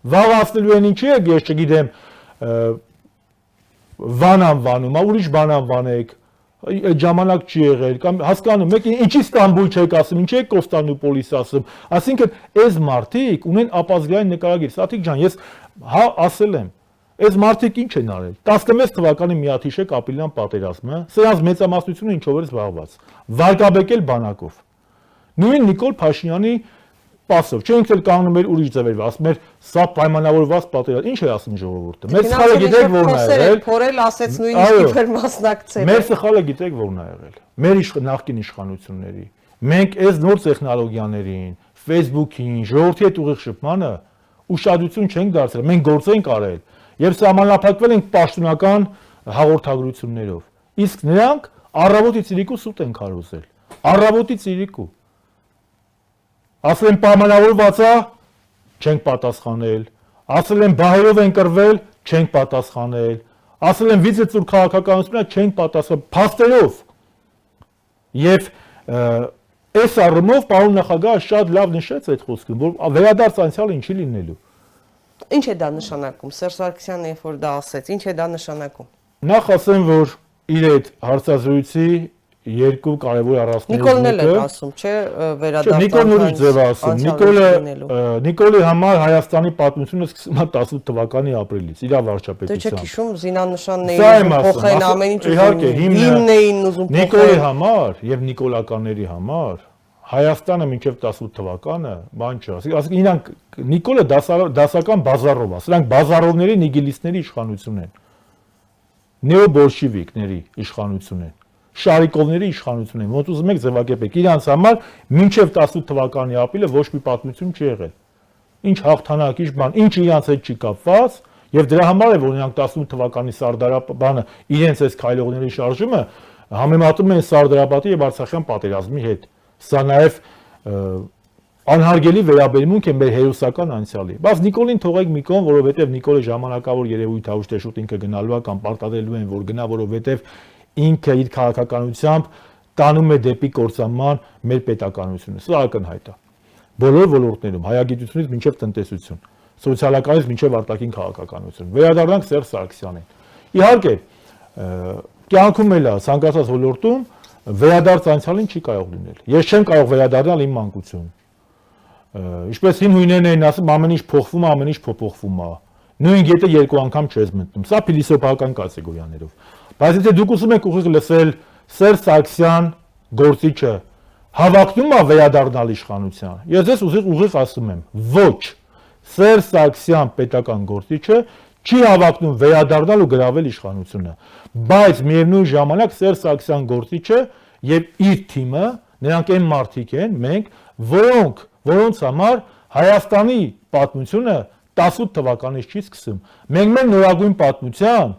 Վաղացնելու են ինչի՞ եք, ես չգիտեմ, Վան անվանում, ուրիշ բան անվանեք։ Այդ ժամանակ չի եղել, կամ հասկանում եք, ինչի Ստամբուլ չեք ասում, ինչի եք Կոստանդնուպոլիս ասում։ Այսինքն, այս մարդիկ ունեն ապազգային նկարագիր։ Սաթիկ ջան, ես հա ասել եմ, այս մարդիկ ինչ են արել։ 16 թվականի մի հատ հիշեք ապրիլյան պատերազմը, սրանց մեծամասնությունը ինչով էր զբաղված։ Վարկաբեկել բանակով։ Նույն Նիկոլ Փաշինյանի պասով, չէինք էլ կանգնում էր ուրիշ ձևերով, ասում էր սա պայմանավորված պատերազմ։ Ինչ է ասում ժողովուրդը։ Մեր սխալը գիտեք որն է եղել։ Փորել ասեց նույնիսկ իբր մասնակցել։ Մեր սխալը գիտեք որն է եղել։ Մեր նախկին իշխանությունների։ Մենք այս նոր տեխնոլոգիաներին, Facebook-ին, ժողովրդի հետ ուղիղ շփմանը ուշադրություն չենք դարձրել։ Մենք գործ ենք արել եւ սահմանափակվել ենք պաշտոնական հաղորդագրություններով։ Իսկ նրանք առավոտից իրիկու սուտ են քարոզել։ Առավոտից իրիկու ասել են պայմանավորված է, չենք պատասխանել, ասել են բահերով են կռվել, չենք պատասխանել, ասել են վիճեցուր քաղաքականությունը, չենք պատասխանել, փաստերով։ Եվ այս առումով պարոն նախագահը շատ լավ նշեց այդ խոսքը, որ վերադարձ անցյալը ինչի լինելու։ Ինչ է դա նշանակում։ Սերժ Սարգսյանը երբ որ դա ասեց, ինչ է դա նշանակում։ Նախ ասեմ, որ իր այդ հարցազրույցի երկու կարևոր առանցքներից Նիկոլն էլ է ասում, չէ, վերադարձ Նիկոլն ուրիշ ձև ասում։ Նիկոլի համար Հայաստանի պատմությունը սկսվում է 18 թվականի ապրիլից, իր վարչապետությամբ։ Դե չեք հիշում զինանշաններին փոխեն ամեն ինչ իհարկե հիմն էին ուզում փոխել։ Նիկոլի համար եւ նիկոլականների համար Հայաստանը մինչև 18 թվականը բան չէ։ Ասենք իրանք Նիկոլը դասական բազարով է, սրանք բազարովների նիգիլիստների իշխանություն են։ Նեոբոլշևիկների իշխանություն են։ Շարիկովների իշխանություն են, ոնց ուզում եք ձևակերպեք, իրանց համար մինչև 18 թվականի ապրիլը ոչ մի պատմություն չի եղել։ Ինչ հաղթանակ, ինչ բան, ինչ իրանց հետ չի կապված, եւ դրա համար է որ նրանք 18 թվականի Սարդարապետը իրենց այս քայլողների շարժումը համեմատում են Սարդարապետի եւ Արցախյան պատերազմի հետ։ Սա նաեւ անհարգելի վերաբերմունք է մեր հերոսական անցյալի։ Բայց Նիկոլին թողեք մի կողմ, որովհետեւ Նիկոլը ժամանակավոր երևույթ է, ոչ թե շուտ ինքը գնալու է կամ պարտադրելու են որ գնա, որովհետեւ ինքը իր քաղաքականությամբ տանում է դեպի կործանման մեր պետականությունը։ Սա ակնհայտ է։ Բոլոր ոլորտներում, հայագիտությունից մինչև տնտեսություն, սոցիալականից մինչև արտաքին քաղաքականություն։ Վերադառնանք Սերժ Սարգսյանին։ Իհարկե, կյանքում էլ է ցանկացած ոլորտում վերադարձ անցյալին չի կարող լինել։ Ես չեմ կարող վերադառնալ իմ մանկություն։ Ինչպես հին հույներն էին ասում, ամեն ինչ փոխվում է, ամեն ինչ փոփոխվում է։ Նույն գետը երկու անգամ չես մտնում։ Սա փիլիսոփայական կատեգորիաներով։ Բայց եթե դուք ուզում եք ուղիղ լսել Սերժ Սարգսյան գործիչը հավակնում է վերադառնալ իշխանության, ես ձեզ ուղիղ ասում եմ, ոչ, Սերժ Սարգսյան պետական գործիչը չի հավակնում վերադառնալ ու գրավել իշխանությունը, բայց միևնույն ժամանակ Սերժ Սարգսյան գործիչը եւ իր թիմը, նրանք այն մարդիկ են, մենք, որոնց համար Հայաստանի պատմությունը 18 թվականից չի սկսում։ Մենք մեր նորագույն պատմության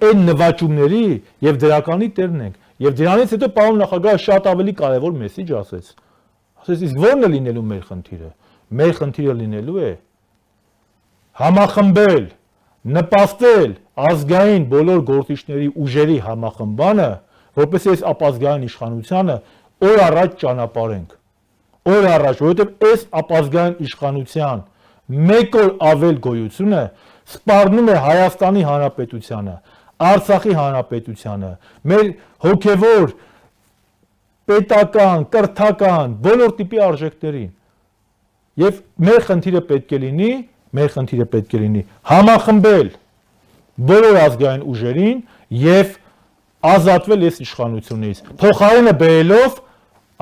այն նվաճումների եւ դրականի տերն ենք։ Եվ դրանից հետո պարոն նախագահը շատ ավելի կարևոր մեսիջ ասեց։ Ասեց, իսկ ո՞րն է լինելու մեր խնդիրը։ Մեր խնդիրը լինելու է համախմբել, նպաստել ազգային բոլոր գործիչների ուժերի համախմբանը, որպեսզի այս ապազգային իշխանությանը օր առաջ ճանապարհենք։ Օր առաջ, որովհետեւ այս ապազգային իշխանության մեկ օր ավել գոյությունը սպառնում է Հայաստանի Հանրապետությանը, Արցախի Հանրապետությանը, մեր հոգևոր, պետական, կրթական, բոլոր տիպի արժեքներին։ Եվ մեր խնդիրը պետք է լինի համախմբել բոլոր ազգային ուժերին եւ ազատվել այս իշխանությունից։ Փոխարենը բերելով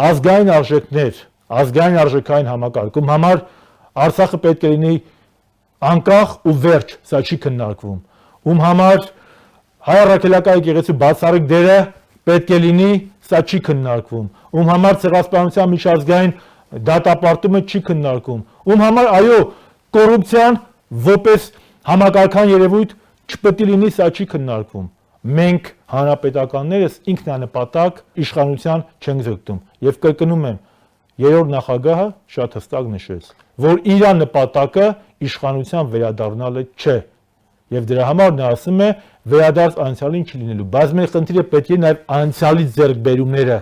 ազգային արժեքներ, ազգային արժեքային համակարգում համար Արցախը պետք է լինի անկախ ու վերջ, սա չի քննարկվում։ Ում համար հայ առաքելական եկեղեցու բացառիկ դերը պետք է լինի սա չի քննարկվում, ում համար ցեղասպանության միջազգային դատապարտումը չի քննարկվում, ում համար այո կոռուպցիան որպես համակարգան երևույթ չպետք է լինի, սա չի քննարկվում։ Մենք հանրապետականներս ինքնանպատակ իշխանության չենք ձգտում եւ կրկնում եմ, երրորդ նախագահը շատ հստակ նշեց, որ իր նպատակը իշխանության վերադառնալը չէ։ Եվ դրա համար նա ասում է վերադարձ անցյալին չի լինելու, բայց մեր խնդիրը պետք է նաև անցյալի ձեռքբերումները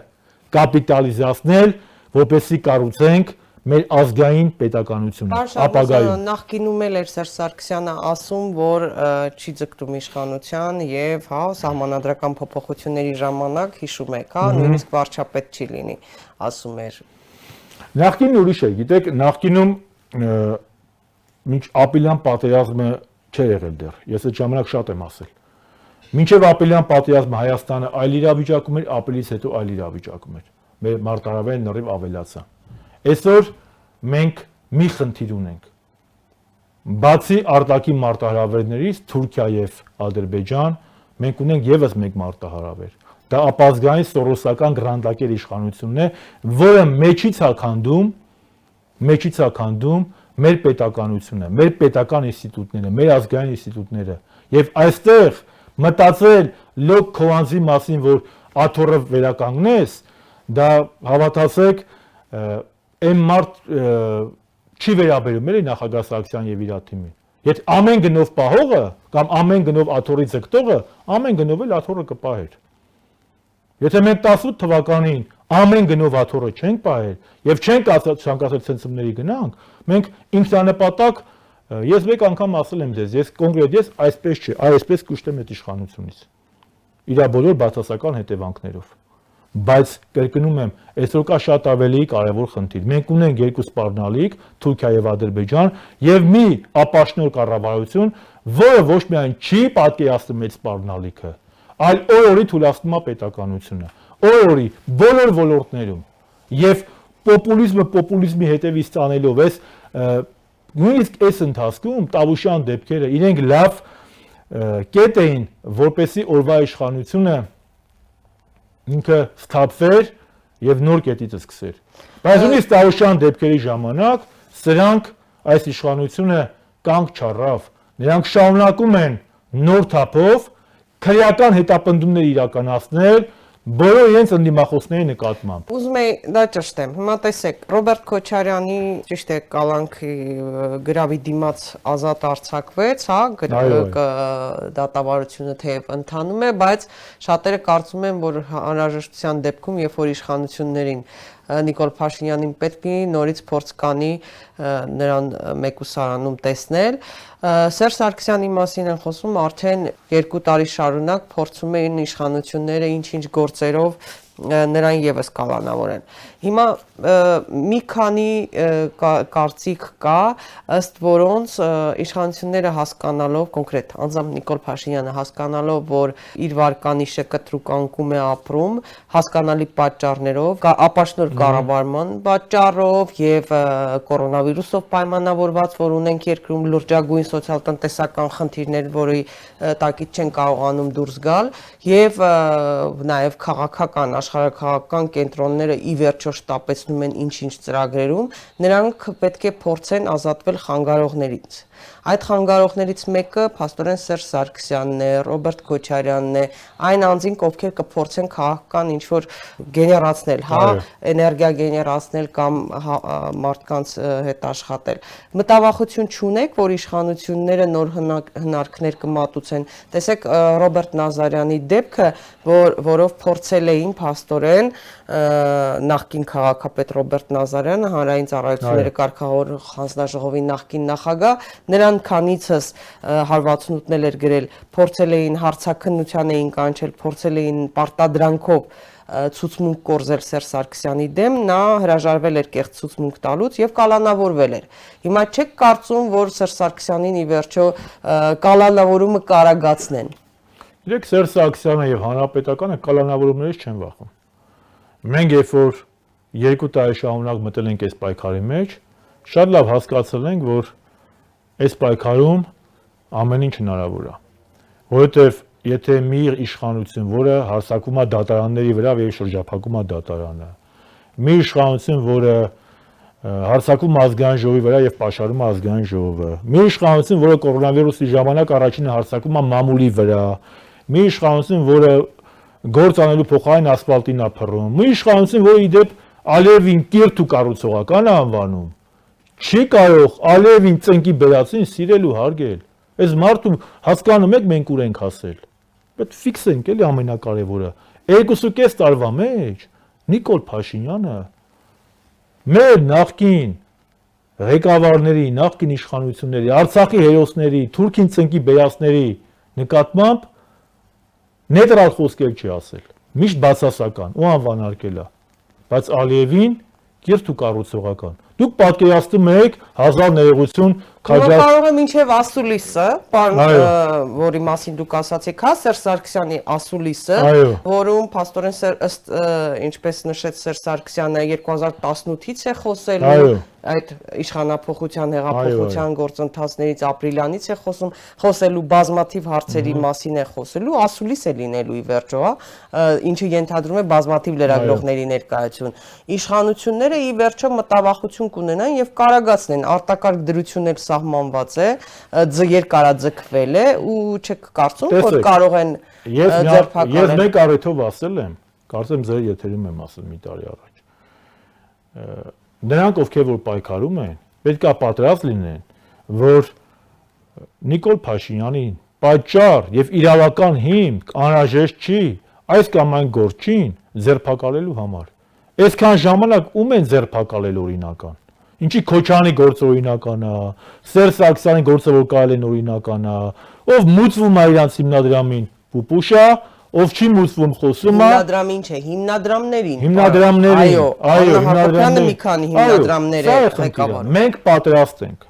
կապիտալիզացնել, որպեսզի կառուցենք մեր ազգային պետականությունը ապագայում։ Նախկինում էլ էր Սերժ Սարգսյանը ասում, որ չի ձգտում իշխանության եւ սահմանադրական փոփոխությունների ժամանակ հիշում եք, նույնիսկ վարչապետ չի լինի, ասում էր։ Նախկինն ուրիշ է, գիտեք, նախկինում մինչ ապրիլյան պատերազմը չէր եղել դեռ։ Ես այդ ժամանակ շատ եմ ասել։ Մինչև ապրիլյան պատերազմը Հայաստանը այլ իրավիճակում էր, ապրիլից հետո այլ իրավիճակում էր։ Մեր մարտահրավերն նորից ավելացան։ Այսօր մենք մի խնդիր ունենք։ Բացի արտաքին մարտահրավերներից Թուրքիա եւ Ադրբեջան, մենք ունենք եւս մեկ մարտահրավեր։ Դա ապազգային սորոսական գրանտակեր իշխանությունն է, որը մեջից է քանդում մեր պետականությունը, մեր պետական ինստիտուտները, մեր ազգային ինստիտուտները։ Եվ այստեղ մտածել լոկ քոանզի մասին, որ աթոռը վերականգնես, դա հավատացեք, այն մարդ չի վերաբերում էլի նախագահ Սարգսյան եւ իր թիմին։ Եթե ամեն գնով պահողը կամ ամեն գնով աթոռի ձգտողը, ամեն գնով էլ աթոռը կպահեր։ Եթե մենք 18 թվականին ամեն գնով աթոռը չենք պահել եւ չենք ցանկացել ցնցումների գնանք, մենք ինքնանպատակ ես մեկ անգամ ասել եմ ձեզ, ես կոնկրետ ես այսպես չէ, այսպես կուշտեմ այդ իշխանությունից։ Իրա բոլոր բացասական հետևանքներով։ Բայց կրկնում եմ, այսօր կա շատ ավելի կարևոր խնդիր։ Մենք ունենք երկու սպառնալիք, Թուրքիա եւ Ադրբեջան, եւ մի ապաշնոր կառավարություն, որը ոչ միայն չի պատկերացնում այդ սպառնալիքը, այլ օր-օրի թույլատնում է պետականությունը, օր-օրի բոլոր ոլորտներում եւ պոպուլիզմի հետևից տանելով էս նույնիսկ այս ընթացքում Տավուշյան դեպքերը իրենք լավ կետ էին, որպեսի օրվա իշխանությունը ինքը սթափվեր եւ նոր կետից սկսեր։ Բայց նույնիսկ Տավուշյան դեպքերի ժամանակ սրանք այս իշխանությունը կանգ չառավ, նրանք շարունակում են նոր թափով քրեական հետապնդումներ իրականացնել բոլոր իրենց ընդդիմախոսների նկատմամբ։ Ուզում եի դա ճշտեմ։ Հիմա տեսեք, Ռոբերտ Քոչարյանի ճիշտ է կալանքի գրավի դիմաց ազատ արձակվեց, դատավարությունը թեև ընթանում է, բայց շատերը կարծում են, որ անհրաժեշտության դեպքում, երբ որ իշխանություններին Նիկոլ Փաշինյանին պետք է նորից փորձ կանի նրան մեկուսարանում տեսնել։ Սերժ Սարգսյանի մասին են խոսում, արդեն 2 տարի շարունակ փորձում էին իշխանությունները ինչ-ինչ գործերով նրան եւս կալանավորեն։ Հիմա մի քանի կարծիք կա, ըստ որոնց իշխանությունները հասկանալով, կոնկրետ անձամբ Նիկոլ Փաշինյանը հասկանալով, որ իր վարկանիշը կտրուկ անկում է ապրում, հասկանալի պատճառներով, ապաշնոր կառավարման պատճառով եւ կորոնավիրուսով պայմանավորված, որ ունենք երկրում լրջագույն սոցիալ-տնտեսական խնդիրներ, որի տակից չեն կարողանում դուրս գալ, եւ նաեւ քաղաքական աշխարհաքաղաքական կենտրոնները ի վերջո շտապեցնում են ինչ-ինչ ծրագրերում, նրանք պետք է փորձեն ազատվել խանգարողներից։ Այդ խանգարողներից մեկը փաստորեն Սերժ Սարգսյանն է, Ռոբերտ Քոչարյանն է, այն անձինք, ովքեր կփորձեն քաղաքական ինչ-որ գեներացնել, էներգիա գեներացնել կամ մարդկանց հետ աշխատել։ Մտավախություն չունեք, որ իշխանությունները նոր հնարքներ կմատուցեն։ Տեսեք Ռոբերտ Նազարյանի դեպքը, որով փորձել էին փաստորեն նախկին քաղաքապետ Ռոբերտ Նազարյանը, հանրային ծառայությունների կարգավորող հանձնաժողովի նախկին նախագահ, նրան քանիցս հարվածնուտնել էր գրել, փորձել էին հարցաքննության էին կանչել, փորձել էին պարտադրանքով ցուցմունք կորզել Սերժ Սարգսյանի դեմ, նա հրաժարվել էր կեղծ ցուցմունք տալուց եւ կալանավորվել էր։ Հիմա չեք կարծում, որ Սերժ Սարգսյանին ի վերջո կալանավորումը կարագացնեն։ Իրեք Սերժ Սարգսյանը եւ հանրապետականը կալանավորումներից չեն վախում։ Մենք երբ որ 2 տարի շարունակ մտել ենք այս պայքարի մեջ, շատ լավ հասկացել ենք, որ այս պայքարում ամեն ինչ հնարավոր է, որովհետև եթե մի իշխանություն, որը հարձակվում է դատարանների վրա եւ շրջափակում է դատարանը, մի իշխանություն, որը հարձակվում ազգային ժողովի վրա եւ պաշարում ազգային ժողովը, մի իշխանություն, որը կորոնավիրուսի ժամանակ առաջինը հարձակվում է մամուլի վրա, մի իշխանություն, որը գործ անելու փոխարեն ասֆալտին է փռում, մի իշխանություն, որը իդեպ Ալիևին կիրթ ու կառուցողական է անվանում, չի կարող Ալիևին ծնկի բերածին սիրել ու հարգել։ Այս մարդու հասկանում եք մենք ուր ենք հասել։ Պետք ֆիքսենք էլի ամենակարևորը։ 2.5 տարվա մեջ Նիկոլ Փաշինյանը մեր նախկին ղեկավարների, նախկին իշխանությունների, Արցախի հերոսների, Թուրքին ծնկի բերածների նկատմամբ նեյտրալ խոսքեր չի ասել։ Միշտ բացասական ու անվանարկել է։ Բայց Ալիևին կիրթ ու կառուցողական։ Դուք պատկերացնում եք 1000 ներողություն քաջած կարող է մինչև ասուլիսը, որի մասին դուք ասացիք, հա, Սերժ Սարգսյանի ասուլիսը, որում փաստորեն ըստ ինչպես նշեց Սերժ Սարգսյանը 2018-ից է խոսելու, այդ իշխանափոխության հեղափոխության գործընթացներից ապրիլյանից է խոսելու բազմաթիվ հարցերի մասին է խոսելու, ասուլիս է լինելու ի վերջո, հա, ինչը ենթադրում է բազմաթիվ լրագրողների ներկայություն։ Իշխանությունները ի վերջո մտավախություն կունենան եւ կարագացնեն, արտակարգ դրություն էլ սահմանված է, երկարաձգվել է ու չեք կարծում, որ կարող են ձերբակալել։ Ես մեկ առիթով ասել եմ, կարծեմ ձեր եթերում եմ ասել մի տարի առաջ։ Նրանք, ովքեր որ պայքարում են, պետք է պատրաստ լինեն, որ Նիկոլ Փաշինյանին պատճառ եւ իրավական հիմք անհրաժեշտ չի այս կամ այն գործին ձերբակալելու համար։ Այսքան ժամանակ ում են ձերբակալել օրինական։ Ինչի Քոչարյանի գործը օրինական է, Սերժ Սարգսյանի գործը որ կարել են օրինական է, ով մուծվում է իրանց հիմնադրամին, Պուպուշա, ով չի մուծվում խոսում է հիմնադրամին չէ, հիմնադրամներին։ Հիմնադրամներին, այո, հիմնադրամները մի քանի հիմնադրամներ է ղեկավարում։ Մենք պատրաստ ենք։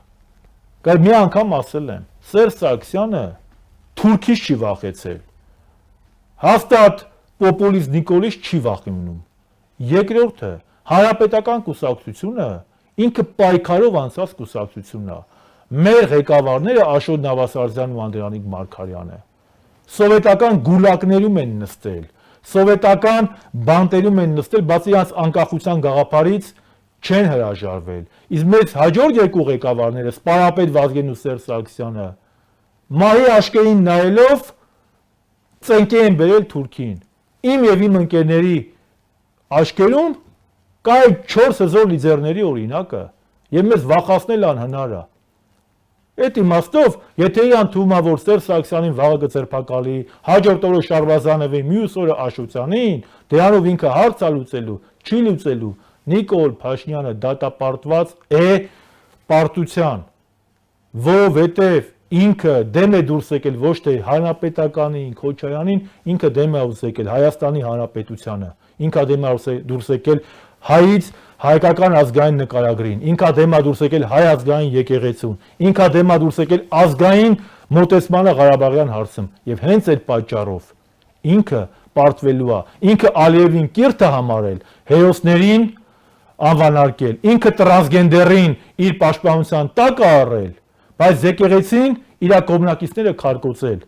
Գալ մի անգամ ասել եմ, Սերժ Սարգսյանը Թուրքից չի վախեցել։ Հաստատ պոպուլիստ Նիկոլից չի վախենում։ Երկրորդը, Հանրապետական կուսակցությունը ինքը պայքարով անցած կուսակցությունն է։ Մեր ղեկավարները Աշոտ Նավասարդյանն ու Անդրանիկ Մարգարյանը սովետական գուլակներում են նստել, սովետական բանտերում են նստել, բացի իրաց անկախության գաղափարից չեն հրաժարվել։ Իսկ մեծ հաջորդ երկու ղեկավարները Սպայապետ Վազգենն ու Սերժ Սարգսյանը մահի աշկերին նայելով ծնկի են բերել Թուրքին։ Իմ եւ իմ ընկերների աշկերում կա 4 հզոր լիդերների օրինակը եւ մեզ վախացնել անհնար է։ Այդ իմաստով, եթե իրան թվում է, որ Սերժ Սարգսյանին վաղը կձերբակալի, հաջորդ օրը Շարվազանովին, մյուս օրը Աշոտյանին, դրանով ինքը հարց է լուծելու, չի լուծելու։ Նիկոլ Փաշինյանը դատապարտված է պարտության, որովհետև ինքը դեմ է դուրս եկել ոչ թե Հանրապետականին, Քոչարյանին, ինքը դեմ է դուրս եկել Հայաստանի Հանրապետությանը, ինքը դեմ է դուրս եկել հայից հայկական ազգային նկարագրին, ինքա դեմ է դուրս եկել հայ ազգային եկեղեցուն, ինքա դեմ է դուրս եկել ազգային մոտեցմանը Ղարաբաղյան հարցում եւ հենց այդ պատճառով ինքը պարտվելու է, ինքը Ալիևին կիրթ է համարել, հերոսներին անվանարկել, ինքը տրանսգենդերին իր պաշտպանության տակ է առել, բայց եկեղեցին իր կողմնակիցները քարկոծել։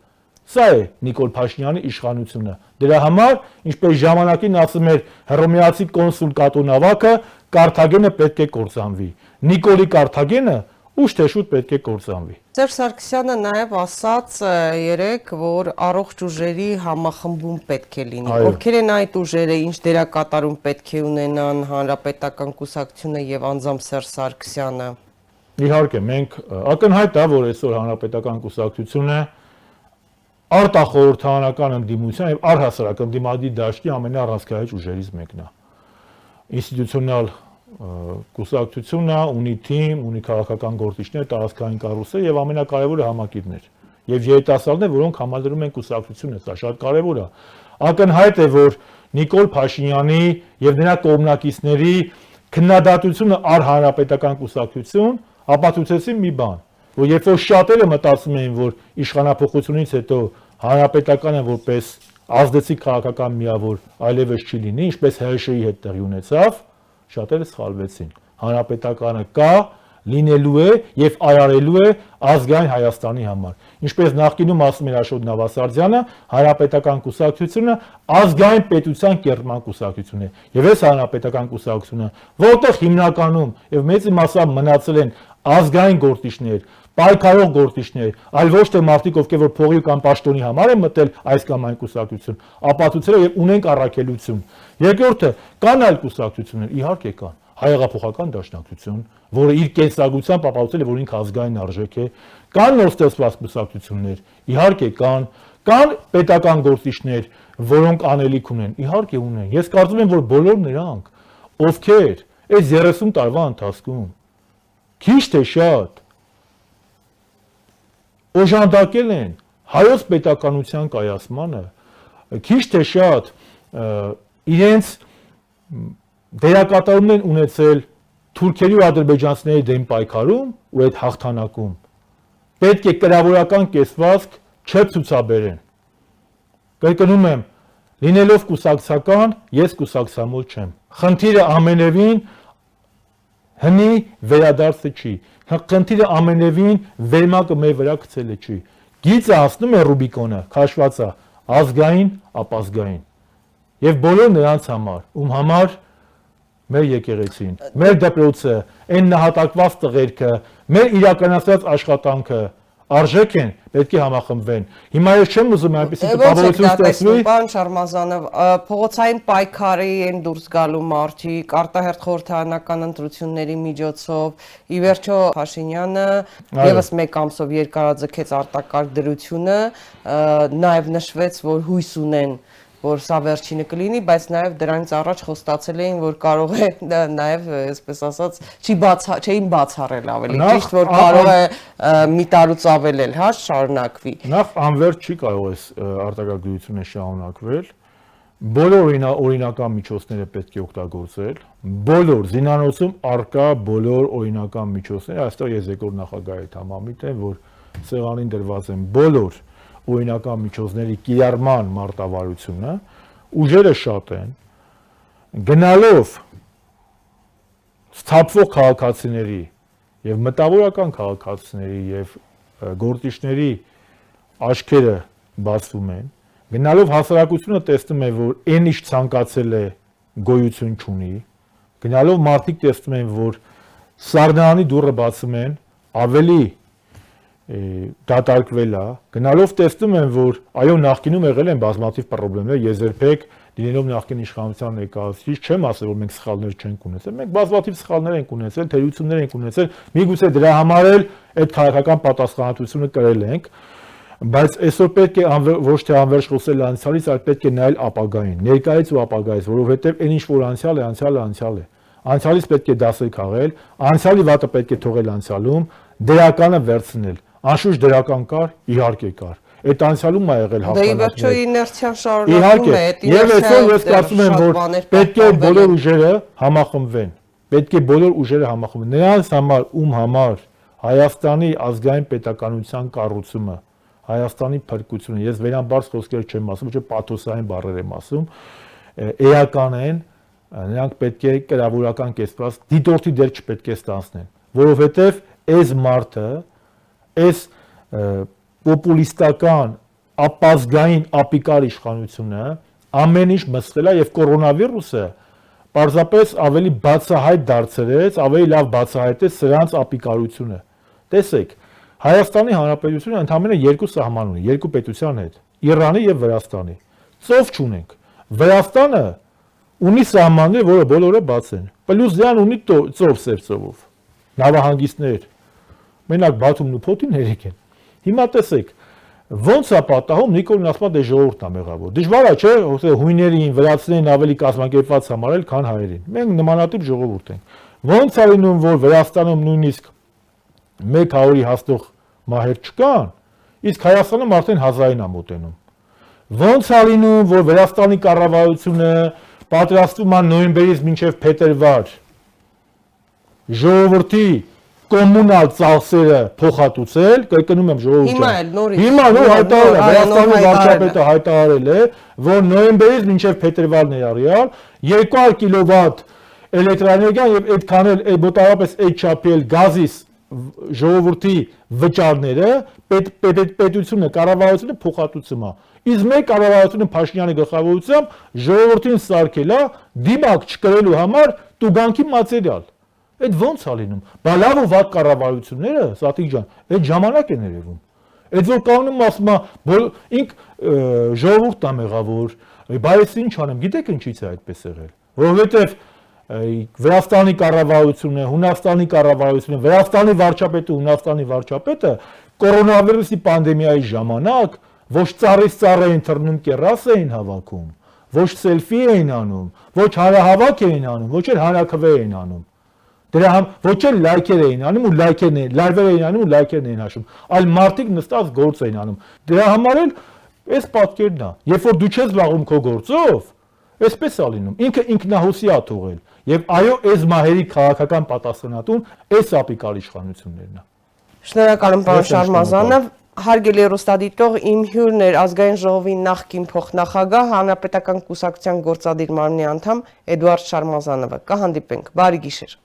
Սա է Նիկոլ Փաշինյանի իշխանությունը։ Դրա համար, ինչպես ժամանակին ասում էր հռոմեացի կոնսուլ Կատո Նավակը, Կարթագենը պետք է կործանվի։ Նիկոլի Կարթագենը ուշ թե շուտ պետք է կործանվի։ Սերժ Սարգսյանը նաև ասաց երեկ, որ առողջ ուժերի համախմբում պետք է լինի։ Ովքեր են այդ ուժերը, ինչ դերակատարում պետք է ունենան Հանրապետական կուսակցությունը եւ անձամբ Սերժ Սարգսյանը։ Իհարկե, մենք ակնհայտ է, որ այսօր Հանրապետական կուսակցությունը արտախորհրդարանական ընդդիմության եւ առհասարակ ընդդիմադիր դաշտի ամենառանցքահայց ուժերից մեկն է։ Ինստիտուցիոնալ կուսակցությունը ունի թիմ, ունի քաղաքական գործիչներ, տարածքային կառույցներ եւ ամենակարևորը համակիրներ։ Եվ երիտասարդներ, որոնք համալրում են կուսակցությունը, սա շատ կարևոր է։ Ակնհայտ է, որ Նիկոլ Փաշինյանի եւ նրա կողմնակիցների քննադատությունը առ Հանրապետական կուսակցություն ապացուցեցին մի բան, որ երբ որ շատերը մտածում էին, որ իշխանափոխությունից հետո Հանրապետականը որպես ազդեցիկ քաղաքական միավոր այլևս չի լինի, ինչպես ՀՀՇ-ի հետ տեղի ունեցավ, շատերը սխալվեցին։ Հանրապետականը կա, լինելու է եւ արարելու է ազգային Հայաստանի համար։ Ինչպես նախկինում ասում էր Աշոտ Նավասարդյանը, Հանրապետական կուսակցությունը ազգային պետության կերտման կուսակցություն է։ Եվ այս Հանրապետական կուսակցությունը, որտեղ հիմնականում եւ մեծի մասամբ մնացել են ազգային գործիչներ, պայքարող գործիչներ, այլ ոչ թե մարդիկ, ովքեր որ փողի կամ պաշտոնի համար են մտել այս կամ այն կուսակցություն, ապացուցել եւ ունենք առաքելություն։ Երկրորդը, կան այլ կուսակցություններ, իհարկե կան։ Հայեղափոխական դաշնակցություն, որը իր կենսագրությամբ ապացուցել է, որ ինքը ազգային արժեք է, կան նոր ստեղծված կուսակցություններ, իհարկե կան պետական գործիչներ, որոնք անելիք ունեն, իհարկե ունեն։ Ես կարծում եմ, որ բոլոր նրանք, ովքեր այս 30 տարվա ընթացքում քիչ թե շատ օժանդակել են հայոց պետականության կայացմանը, քիչ թե շատ իրենց դերակատարումն են ունեցել թուրքերի ու ադրբեջանցիների դեմ պայքարում ու այդ հաղթանակում, պետք է կրավորական կեցվածք չցուցաբերեն։ Կրկնում եմ, լինելով կուսակցական, ես կուսակցամոլ չեմ։ Խնդիրը ամենևին հնի վերադարձը չի։ Խնդիրը ամենևին վերմակը մեր վրա գցելը չի։ Գիծը հասնում է Ռուբիկոնը, քաշված է ազգային, ապազգային։ Եվ բոլոր նրանց համար, ում համար մեր եկեղեցին, մեր դպրոցը, այն նահատակված տղերքը, մեր իրականացած աշխատանքը արժեք են, պետք է համախմբվեն։ Հիմա ես չեմ ուզում այնպեսի տպավորություն ստեղծվի։ Պարոն Շարմազանով, փողոցային պայքարի են դուրս գալու մարդիկ, արտահերթ խորհրդարանական ընտրությունների միջոցով, ի վերջո Փաշինյանը եւս մեկ ամսով երկարաձգեց արտակարգ դրությունը, նաեւ նշվեց, որ հույս ունեն, որ սա վերջինը կլինի, բայց նաև դրանից առաջ խոստացել էին, որ կարող է նաև, այսպես ասած, չէին բացառել ավելի, ճիշտ որ կարող է մի տարուց ավել էլ, հա, շարունակվի։ Նախ անվերջ չի կարող այս արտակարգությունը շարունակվել։ Բոլոր օրինական միջոցները պետք է օգտագործել, բոլոր զինանոցում արկա բոլոր օրինական միջոցները, այստեղ ես երկրորդ նախագահի հետ համամիտ եմ, որ սեղանին դրված են բոլոր օրինական միջոցների կիրառման մարտավարությունը, ուժերը շատ են, գնալով սթափվող քաղաքացիների եւ մտավորական քաղաքացիների եւ գործիչների աչքերը բացվում են, գնալով հասարակությունը տեսնում է, որ այն ինչ ցանկացել է գոյություն չունի, գնալով մարդիկ տեսնում են, որ սառնարանի դուռը բացում են, ավելի դատարկվել է, գնալով տեսնում են, որ այո նախկինում եղել են բազմաթիվ խնդիրներ, ես երբեք լինելով նախկին իշխանության ներկայացուցիչ չեմ ասել, որ մենք սխալներ չենք ունեցել, մենք բազմաթիվ սխալներ ենք ունեցել, թերություններ ենք ունեցել, միգուցե դրա համար էլ այդ քաղաքական պատասխանատվությունը կրել ենք, բայց այսօր պետք է ոչ թե անվերջ խոսել անցյալից, այլ պետք է նայել ապագային, ներկայից ու ապագայից, որովհետև այն ինչ որ անցյալ է, անցյալ է։ Անցյալից պետք է դասեր քաղել, անցյալի վատը պետք է թողել անցյալում, դրականը վերցնել։ Անշուշտ դրական կար, իհարկե կար։ Այդ անցյալում ա եղել հաղթանակներ։ Դե ի վերջո իներցիան շարունակվում է, այդ եւ այսօր ես կարծում եմ, որ պետք է բոլոր ուժերը համախմբվեն։ Պետք է բոլոր ուժերը համախմբվեն։ Նրանց համար, ում համար Հայաստանի ազգային պետականության կառուցումը, Հայաստանի փրկությունը, ես վերամբարձ խոսքեր չեմ ասում, ոչ պաթոսային բառեր եմ ասում, էական են, նրանք պետք է կրավորական կեսված դիտորդի դեր չպետք է ստանցնեն, որովհետեւ այս մարդը, այս պոպուլիստական ապազգային ապիկար իշխանությունը ամեն ինչ մսխել է եւ կորոնավիրուսը պարզապես ավելի բացահայտ դարձրեց, ավելի լավ բացահայտեց սրանց ապիկարությունը։ Տեսեք, Հայաստանի Հանրապետությունը ընդամենը երկու սահման ունի, երկու պետության հետ, Իրանի եւ Վրաստանի։ Ծով չունենք։ Վրաստանը ունի սահմաններ, որը բոլորը բաց են։ Պլյուս դրան ունի ծով սև ծովով։ Նավահանգիստներ։ Մենակ Բաթումն ու Փոթին հերիք են։ Հիմա տեսեք, ոնց է պատահում Նիկոլն ասում է դե ժողովուրդն է մեղավոր։ Դժվար է, չէ՞, որ հույներին, վրացիներին ավելի կազմակերպված համարել, քան հայերին։ Մենք նմանատիպ ժողովուրդ ենք։ Ոնց է լինում, որ Վրաստանում նույնիսկ 100-ի հասնող մահեր չկան, իսկ Հայաստանում արդեն 1000-ին է մոտենում։ Ոնց է լինում, որ Վրաստանի կառավարությունը պատրաստվում է նոյեմբերից մինչև փետրվար ժողովրդի կոմունալ ծախսերը փոխհատուցել, կրկնում եմ ժողովուրդը։ Հիմա նոր հայտարարել է, Վրաստանի վարչապետը հայտարարել է, որ նոյեմբերից մինչև փետրվար ներառյալ 200 կիլովատ էլեկտրաէներգիան եւ այդքան էլ մոտավորապես այդ չափի էլ գազի ժողովրդի վճարները պետությունը կառավարությունը փոխհատուցում է։ Իսկ մեր կառավարությունը Փաշինյանի գլխավորությամբ ժողովրդին սարքել է դիմակ չկրելու համար տուգանքի մատերիալ։ Այդ ո՞նց է լինում։ Բա լավ ու վատ կառավարությունները, Սաթիկ ջան, այդ ժամանակ են երևում։ Այդ որ կանոնում ասում է, ինք ժողովուրդն է մեղավոր, բայց ինչ անեմ, գիտեք ինչից է այդպես եղել։ Որովհետև Վրաստանի կառավարությունը, Հունաստանի կառավարությունը, Վրաստանի վարչապետը, Հունաստանի վարչապետը կորոնավիրուսի պանդեմիայի ժամանակ ոչ ծառից ծառ էին թռնում կերաս էին հավաքում, ոչ սելֆի էին անում, ոչ հանրահավաք էին անում, ոչ էլ հանրաքվե էին անում։ Դրա ոչ էլ լայքեր էին անում ու լայվեր էին անում ու լայքերն էին հաշվում, այլ մարդիկ նստած գործ էին անում։ Դրա համար էլ այս պատկերն է, երբ որ դու չես զբաղվում քո գործով, այսպես է լինում։ Ինքը ինքնահոսի է թողել։ Եվ այո, այս մահերի քաղաքական պատասխանատուն այս ապիկալ իշխանություններն է։ Շնորհակալ եմ պարոն Շարմազանով։ Հարգելի հեռուստադիտող, իմ հյուրն էր Ազգային ժողովի նախկին փոխնախագահ, Հանրապետական կուսակցության գործադիր մարմնի անդամ Էդուարդ Շարմազանովը։ Կհանդիպենք։ Բարի գիշեր։